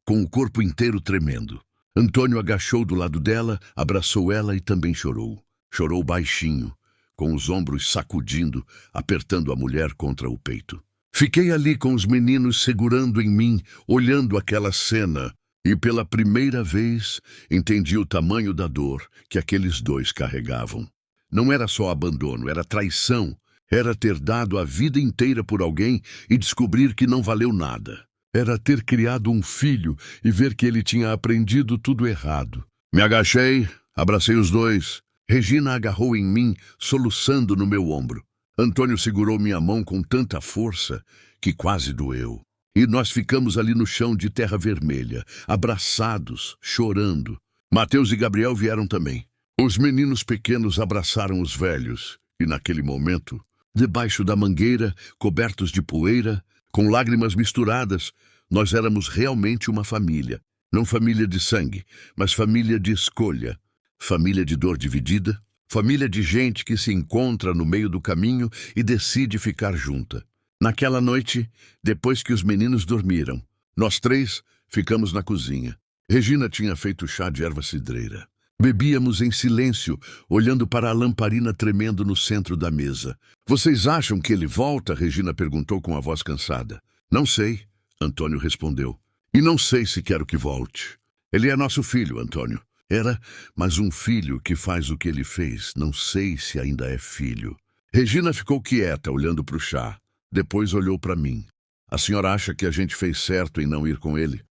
com o corpo inteiro tremendo. Antônio agachou do lado dela, abraçou ela e também chorou. Chorou baixinho, com os ombros sacudindo, apertando a mulher contra o peito. Fiquei ali com os meninos segurando em mim, olhando aquela cena, e pela primeira vez entendi o tamanho da dor que aqueles 2 carregavam. Não era só abandono, era traição, era ter dado a vida inteira por alguém e descobrir que não valeu nada. Era ter criado um filho e ver que ele tinha aprendido tudo errado. Me agachei, abracei os 2. Regina agarrou em mim, soluçando no meu ombro. Antônio segurou minha mão com tanta força que quase doeu. E nós ficamos ali no chão de terra vermelha, abraçados, chorando. Mateus e Gabriel vieram também. Os meninos pequenos abraçaram os velhos. E naquele momento, debaixo da mangueira, cobertos de poeira, com lágrimas misturadas, nós éramos realmente uma família. Não família de sangue, mas família de escolha. Família de dor dividida. Família de gente que se encontra no meio do caminho e decide ficar junta. Naquela noite, depois que os meninos dormiram, nós 3 ficamos na cozinha. Regina tinha feito chá de erva cidreira. Bebíamos em silêncio, olhando para a lamparina tremendo no centro da mesa. Vocês acham que ele volta? Regina perguntou com a voz cansada. Não sei, Antônio respondeu. E não sei se quero que volte. Ele é nosso filho, Antônio. Era, mas um filho que faz o que ele fez, não sei se ainda é filho. Regina ficou quieta, olhando para o chá. Depois olhou para mim. A senhora acha que a gente fez certo em não ir com ele?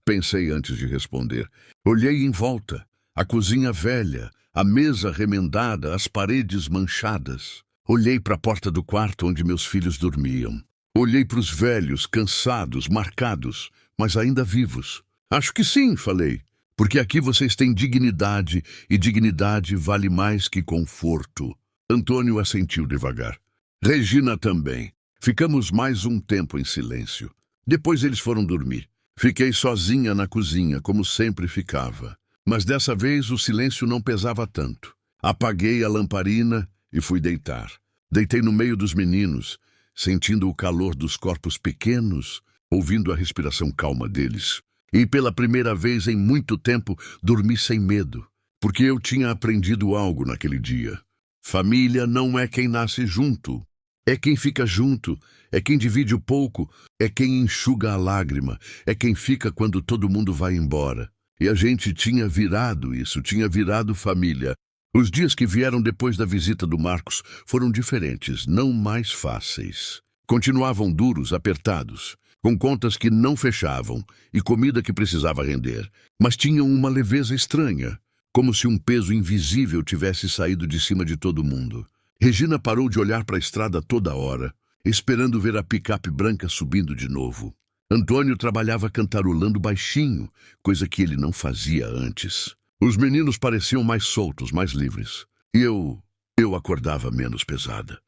Pensei antes de responder. Olhei em volta. A cozinha velha, a mesa remendada, as paredes manchadas. Olhei para a porta do quarto onde meus filhos dormiam. Olhei para os velhos, cansados, marcados, mas ainda vivos. Acho que sim, falei. Porque aqui vocês têm dignidade, e dignidade vale mais que conforto. Antônio assentiu devagar. Regina também. Ficamos mais um tempo em silêncio. Depois eles foram dormir. Fiquei sozinha na cozinha, como sempre ficava. Mas dessa vez o silêncio não pesava tanto. Apaguei a lamparina e fui deitar. Deitei no meio dos meninos, sentindo o calor dos corpos pequenos, ouvindo a respiração calma deles. E pela primeira vez em muito tempo dormi sem medo, porque eu tinha aprendido algo naquele dia. Família não é quem nasce junto, é quem fica junto, é quem divide o pouco, é quem enxuga a lágrima, é quem fica quando todo mundo vai embora. E a gente tinha virado isso, tinha virado família. Os dias que vieram depois da visita do Marcos foram diferentes, não mais fáceis. Continuavam duros, apertados, com contas que não fechavam e comida que precisava render, mas tinham uma leveza estranha, como se um peso invisível tivesse saído de cima de todo mundo. Regina parou de olhar para a estrada toda hora, esperando ver a picape branca subindo de novo. Antônio trabalhava cantarolando baixinho, coisa que ele não fazia antes. Os meninos pareciam mais soltos, mais livres. E eu acordava menos pesada.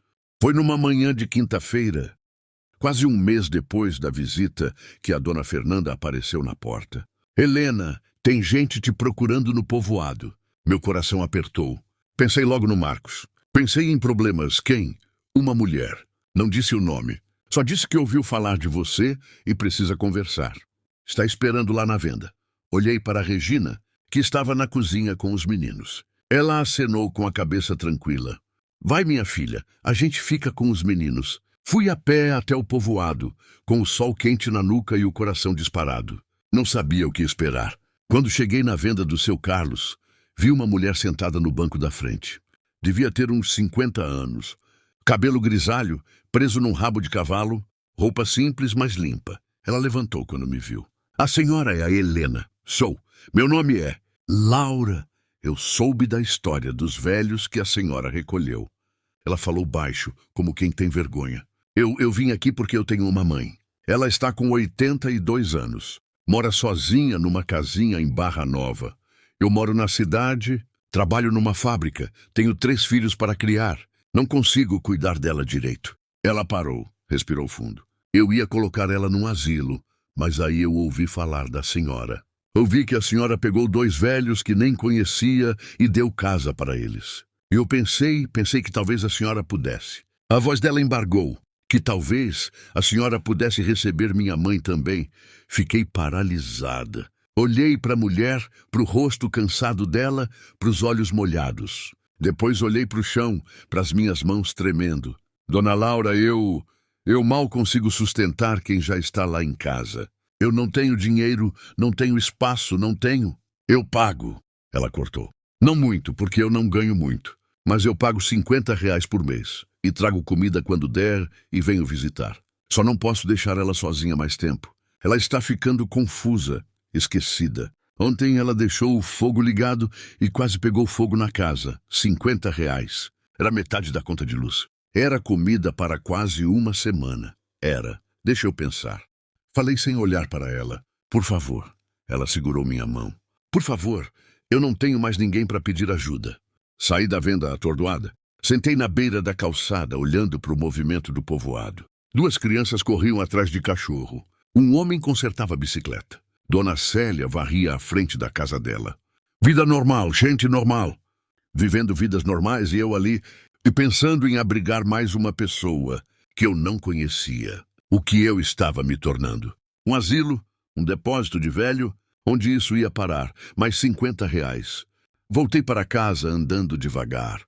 Foi numa manhã de quinta-feira, quase um mês depois da visita que a dona Fernanda apareceu na porta. Helena, tem gente te procurando no povoado. Meu coração apertou. Pensei logo no Marcos. Pensei em problemas. Quem? Uma mulher. Não disse o nome. Só disse que ouviu falar de você e precisa conversar. Está esperando lá na venda. Olhei para a Regina, que estava na cozinha com os meninos. Ela acenou com a cabeça tranquila. Vai, minha filha, a gente fica com os meninos. Fui a pé até o povoado, com o sol quente na nuca e o coração disparado. Não sabia o que esperar. Quando cheguei na venda do seu Carlos, vi uma mulher sentada no banco da frente. Devia ter uns 50 anos. Cabelo grisalho, preso num rabo de cavalo, roupa simples, mas limpa. Ela levantou quando me viu. A senhora é a Helena. Sou. Meu nome é Laura. Eu soube da história dos velhos que a senhora recolheu. Ela falou baixo, como quem tem vergonha. Eu vim aqui porque eu tenho uma mãe. Ela está com 82 anos. Mora sozinha numa casinha em Barra Nova. Eu moro na cidade, trabalho numa fábrica, tenho 3 filhos para criar. Não consigo cuidar dela direito. Ela parou, respirou fundo. Eu ia colocar ela num asilo, mas aí eu ouvi falar da senhora. Ouvi que a senhora pegou 2 velhos que nem conhecia e deu casa para eles. Eu pensei que talvez a senhora pudesse. A voz dela embargou. Que talvez a senhora pudesse receber minha mãe também. Fiquei paralisada. Olhei para a mulher, para o rosto cansado dela, para os olhos molhados. Depois olhei para o chão, para as minhas mãos tremendo. Dona Laura, eu mal consigo sustentar quem já está lá em casa. Eu não tenho dinheiro, não tenho espaço, não tenho. Eu pago. Ela cortou. Não muito, porque eu não ganho muito. Mas eu pago R$ 50 por mês. E trago comida quando der e venho visitar. Só não posso deixar ela sozinha mais tempo. Ela está ficando confusa, esquecida. Ontem ela deixou o fogo ligado e quase pegou fogo na casa. R$ 50. Era metade da conta de luz. Era comida para quase uma semana. Era. Deixa eu pensar. Falei sem olhar para ela. Por favor. Ela segurou minha mão. Por favor, eu não tenho mais ninguém para pedir ajuda. Saí da venda atordoada. Sentei na beira da calçada, olhando para o movimento do povoado. 2 crianças corriam atrás de cachorro. Um homem consertava a bicicleta. Dona Célia varria à frente da casa dela. Vida normal, gente normal. Vivendo vidas normais e eu ali, e pensando em abrigar mais uma pessoa que eu não conhecia. O que eu estava me tornando. Um asilo, um depósito de velho, onde isso ia parar. Mais R$ 50. Voltei para casa andando devagar.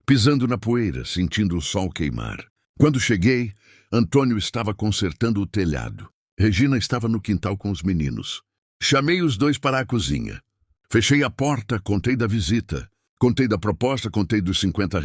Pisando na poeira, sentindo o sol queimar. Quando cheguei, Antônio estava consertando o telhado. Regina estava no quintal com os meninos. Chamei os 2 para a cozinha. Fechei a porta, contei da visita. Contei da proposta, contei dos R$ 50.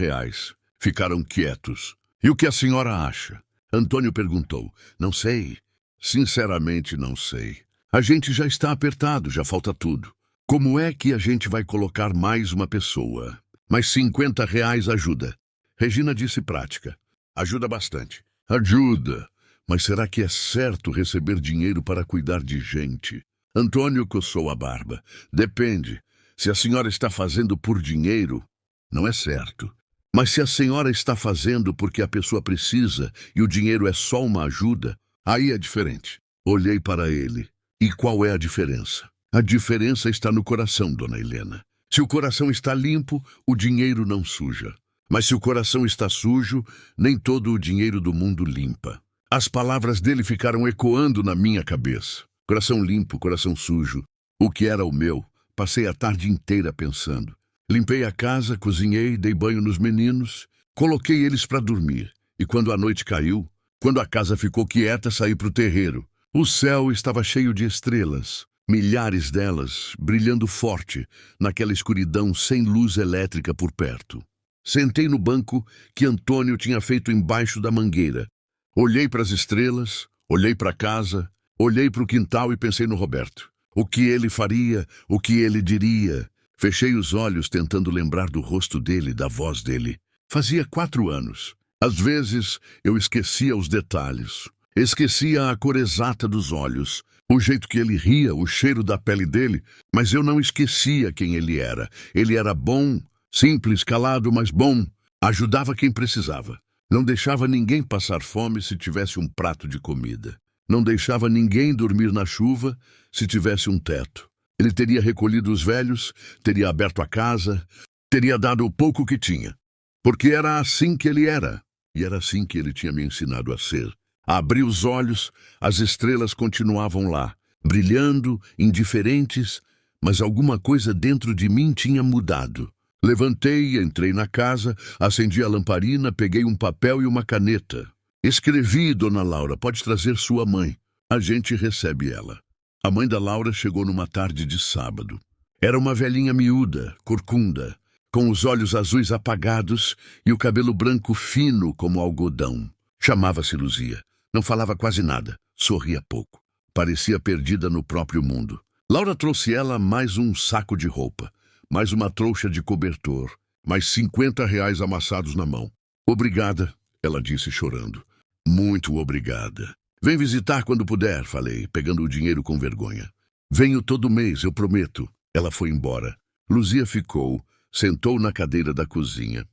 Ficaram quietos. E o que a senhora acha? Antônio perguntou. Não sei. Sinceramente, não sei. A gente já está apertado, já falta tudo. Como é que a gente vai colocar mais uma pessoa? Mas R$ 50 ajuda. Regina disse prática. Ajuda bastante. Ajuda. Mas será que é certo receber dinheiro para cuidar de gente? Antônio coçou a barba. Depende. Se a senhora está fazendo por dinheiro, não é certo. Mas se a senhora está fazendo porque a pessoa precisa e o dinheiro é só uma ajuda, aí é diferente. Olhei para ele. E qual é a diferença? A diferença está no coração, dona Helena. Se o coração está limpo, o dinheiro não suja. Mas se o coração está sujo, nem todo o dinheiro do mundo limpa. As palavras dele ficaram ecoando na minha cabeça. Coração limpo, coração sujo. O que era o meu? Passei a tarde inteira pensando. Limpei a casa, cozinhei, dei banho nos meninos, coloquei eles para dormir. E quando a noite caiu, quando a casa ficou quieta, saí para o terreiro. O céu estava cheio de estrelas. Milhares delas brilhando forte naquela escuridão sem luz elétrica por perto. Sentei no banco que Antônio tinha feito embaixo da mangueira. Olhei para as estrelas, olhei para a casa, olhei para o quintal e pensei no Roberto. O que ele faria, o que ele diria. Fechei os olhos tentando lembrar do rosto dele, da voz dele. Fazia 4 anos. Às vezes eu esquecia os detalhes. Esquecia a cor exata dos olhos. O jeito que ele ria, o cheiro da pele dele, mas eu não esquecia quem ele era. Ele era bom, simples, calado, mas bom. Ajudava quem precisava. Não deixava ninguém passar fome se tivesse um prato de comida. Não deixava ninguém dormir na chuva se tivesse um teto. Ele teria recolhido os velhos, teria aberto a casa, teria dado o pouco que tinha. Porque era assim que ele era. E era assim que ele tinha me ensinado a ser. Abri os olhos, as estrelas continuavam lá, brilhando, indiferentes, mas alguma coisa dentro de mim tinha mudado. Levantei, entrei na casa, acendi a lamparina, peguei um papel e uma caneta. Escrevi, Dona Laura, pode trazer sua mãe. A gente recebe ela. A mãe da Laura chegou numa tarde de sábado. Era uma velhinha miúda, corcunda, com os olhos azuis apagados e o cabelo branco fino como algodão. Chamava-se Luzia. Não falava quase nada, sorria pouco. Parecia perdida no próprio mundo. Laura trouxe ela mais um saco de roupa, mais uma trouxa de cobertor, mais R$ 50 amassados na mão. Obrigada, ela disse chorando. Muito obrigada. Vem visitar quando puder, falei, pegando o dinheiro com vergonha. Venho todo mês, eu prometo. Ela foi embora. Luzia ficou, sentou na cadeira da cozinha,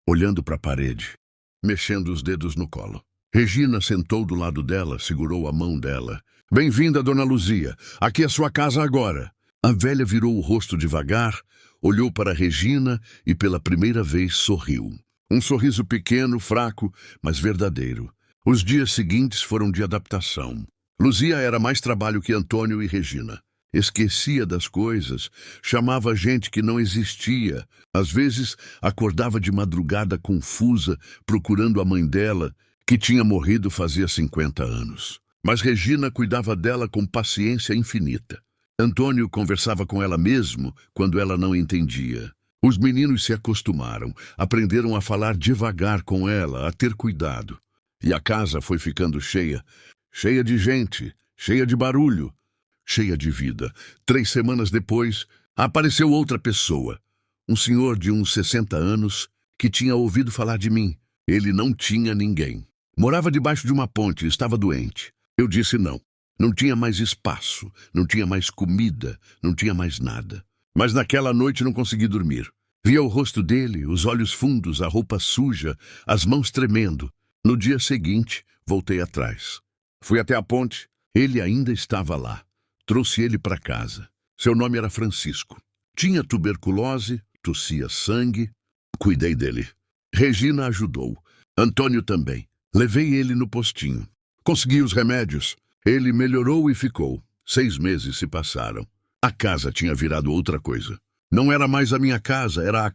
olhando para a parede, mexendo os dedos no colo. Regina sentou do lado dela, segurou a mão dela. Bem-vinda, Dona Luzia. Aqui é sua casa agora. A velha virou o rosto devagar, olhou para Regina e pela primeira vez sorriu. Um sorriso pequeno, fraco, mas verdadeiro. Os dias seguintes foram de adaptação. Luzia era mais trabalho que Antônio e Regina. Esquecia das coisas, chamava gente que não existia. Às vezes, acordava de madrugada confusa, procurando a mãe dela, que tinha morrido fazia 50 anos. Mas Regina cuidava dela com paciência infinita. Antônio conversava com ela mesmo quando ela não entendia. Os meninos se acostumaram, aprenderam a falar devagar com ela, a ter cuidado. E a casa foi ficando cheia, cheia de gente, cheia de barulho, cheia de vida. 3 semanas depois, apareceu outra pessoa, um senhor de uns 60 anos que tinha ouvido falar de mim. Ele não tinha ninguém. Morava debaixo de uma ponte e estava doente. Eu disse não. Não tinha mais espaço, não tinha mais comida, não tinha mais nada. Mas naquela noite não consegui dormir. Via o rosto dele, os olhos fundos, a roupa suja, as mãos tremendo. No dia seguinte, voltei atrás. Fui até a ponte. Ele ainda estava lá. Trouxe ele para casa. Seu nome era Francisco. Tinha tuberculose, tossia sangue. Cuidei dele. Regina ajudou. Antônio também. Levei ele no postinho. Consegui os remédios. Ele melhorou e ficou. 6 meses se passaram. A casa tinha virado outra coisa. Não era mais a minha casa, era a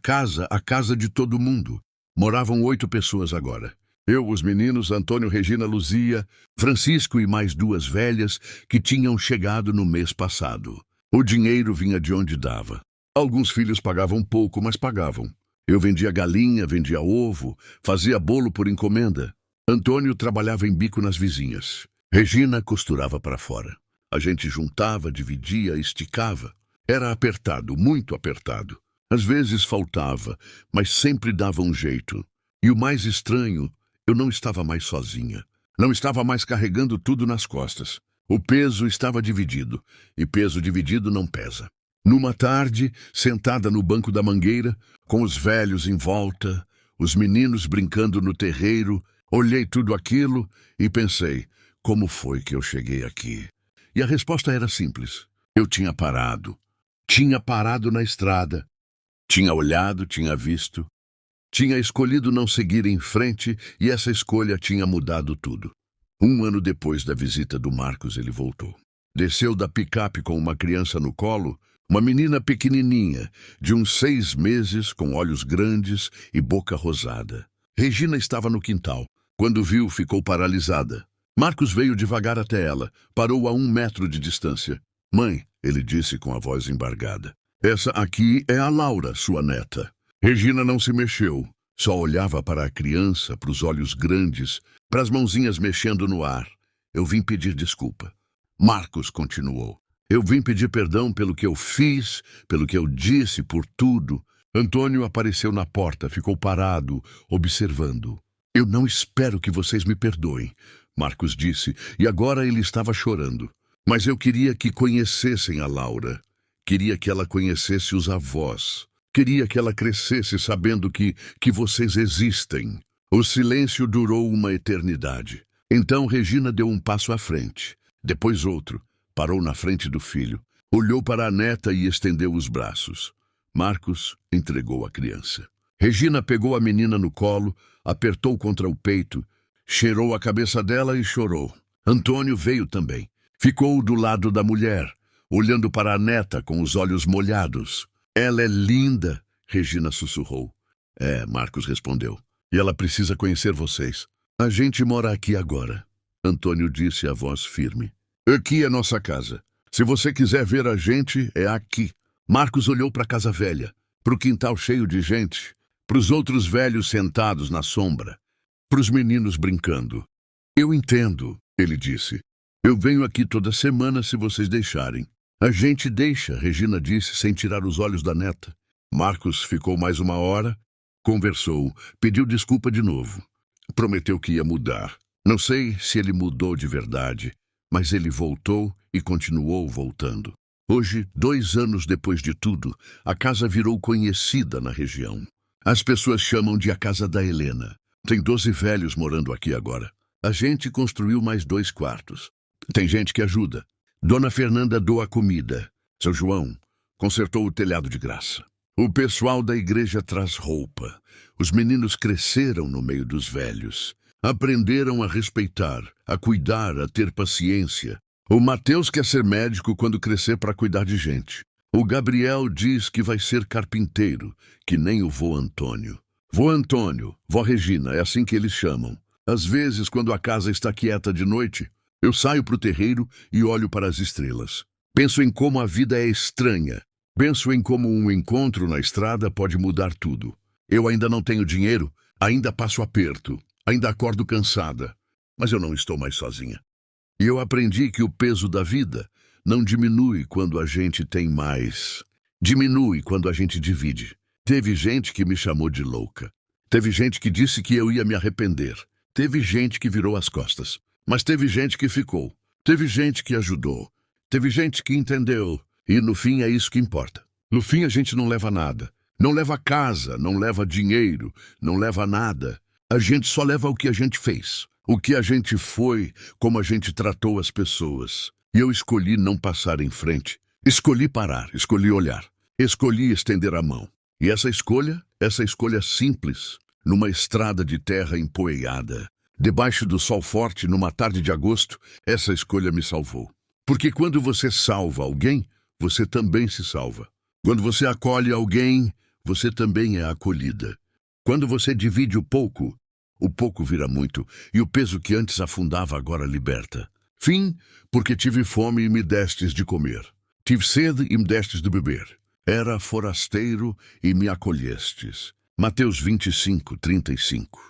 casa de todo mundo. Moravam 8 pessoas agora. Eu, os meninos, Antônio, Regina, Luzia, Francisco e mais 2 velhas que tinham chegado no mês passado. O dinheiro vinha de onde dava. Alguns filhos pagavam pouco, mas pagavam. Eu vendia galinha, vendia ovo, fazia bolo por encomenda. Antônio trabalhava em bico nas vizinhas. Regina costurava para fora. A gente juntava, dividia, esticava. Era apertado, muito apertado. Às vezes faltava, mas sempre dava um jeito. E o mais estranho, eu não estava mais sozinha. Não estava mais carregando tudo nas costas. O peso estava dividido, e peso dividido não pesa. Numa tarde, sentada no banco da mangueira, com os velhos em volta, os meninos brincando no terreiro, olhei tudo aquilo e pensei, como foi que eu cheguei aqui? E a resposta era simples. Eu tinha parado. Tinha parado na estrada. Tinha olhado, tinha visto. Tinha escolhido não seguir em frente e essa escolha tinha mudado tudo. 1 ano depois da visita do Marcos, ele voltou. Desceu da picape com uma criança no colo, uma menina pequenininha, de uns 6 meses, com olhos grandes e boca rosada. Regina estava no quintal. Quando viu, ficou paralisada. Marcos veio devagar até ela, parou a 1 metro de distância. Mãe, ele disse com a voz embargada, essa aqui é a Laura, sua neta. Regina não se mexeu, só olhava para a criança, para os olhos grandes, para as mãozinhas mexendo no ar. Eu vim pedir desculpa. Marcos continuou. Eu vim pedir perdão pelo que eu fiz, pelo que eu disse, por tudo. Antônio apareceu na porta, ficou parado, observando. Eu não espero que vocês me perdoem, Marcos disse, e agora ele estava chorando. Mas eu queria que conhecessem a Laura. Queria que ela conhecesse os avós. Queria que ela crescesse sabendo que vocês existem. O silêncio durou uma eternidade. Então Regina deu um passo à frente, depois outro, parou na frente do filho, olhou para a neta e estendeu os braços. Marcos entregou a criança. Regina pegou a menina no colo, apertou contra o peito, cheirou a cabeça dela e chorou. Antônio veio também. Ficou do lado da mulher, olhando para a neta com os olhos molhados. Ela é linda, Regina sussurrou. É, Marcos respondeu. E ela precisa conhecer vocês. A gente mora aqui agora, Antônio disse a voz firme. Aqui é nossa casa. Se você quiser ver a gente, é aqui. Marcos olhou para a casa velha, para o quintal cheio de gente, para os outros velhos sentados na sombra, para os meninos brincando. Eu entendo, ele disse. Eu venho aqui toda semana se vocês deixarem. A gente deixa, Regina disse sem tirar os olhos da neta. Marcos ficou mais uma hora, conversou, pediu desculpa de novo. Prometeu que ia mudar. Não sei se ele mudou de verdade, mas ele voltou e continuou voltando. Hoje, 2 anos depois de tudo, a casa virou conhecida na região. As pessoas chamam de a casa da Helena. Tem 12 velhos morando aqui agora. A gente construiu mais 2 quartos. Tem gente que ajuda. Dona Fernanda doa comida. Seu João consertou o telhado de graça. O pessoal da igreja traz roupa. Os meninos cresceram no meio dos velhos. Aprenderam a respeitar, a cuidar, a ter paciência. O Mateus quer ser médico quando crescer para cuidar de gente. O Gabriel diz que vai ser carpinteiro, que nem o vô Antônio. Vô Antônio, vó Regina, é assim que eles chamam. Às vezes, quando a casa está quieta de noite, eu saio para o terreiro e olho para as estrelas. Penso em como a vida é estranha. Penso em como um encontro na estrada pode mudar tudo. Eu ainda não tenho dinheiro, ainda passo aperto, ainda acordo cansada, mas eu não estou mais sozinha. E eu aprendi que o peso da vida não diminui quando a gente tem mais. Diminui quando a gente divide. Teve gente que me chamou de louca. Teve gente que disse que eu ia me arrepender. Teve gente que virou as costas. Mas teve gente que ficou. Teve gente que ajudou. Teve gente que entendeu. E no fim é isso que importa. No fim a gente não leva nada. Não leva casa, não leva dinheiro, não leva nada. A gente só leva o que a gente fez. O que a gente foi, como a gente tratou as pessoas. E eu escolhi não passar em frente. Escolhi parar, escolhi olhar. Escolhi estender a mão. E essa escolha simples, numa estrada de terra empoeirada, debaixo do sol forte, numa tarde de agosto, essa escolha me salvou. Porque quando você salva alguém, você também se salva. Quando você acolhe alguém, você também é acolhida. Quando você divide o pouco vira muito, e o peso que antes afundava agora liberta. Fim, porque tive fome e me destes de comer. Tive sede e me destes de beber. Era forasteiro e me acolhestes. Mateus 25:35.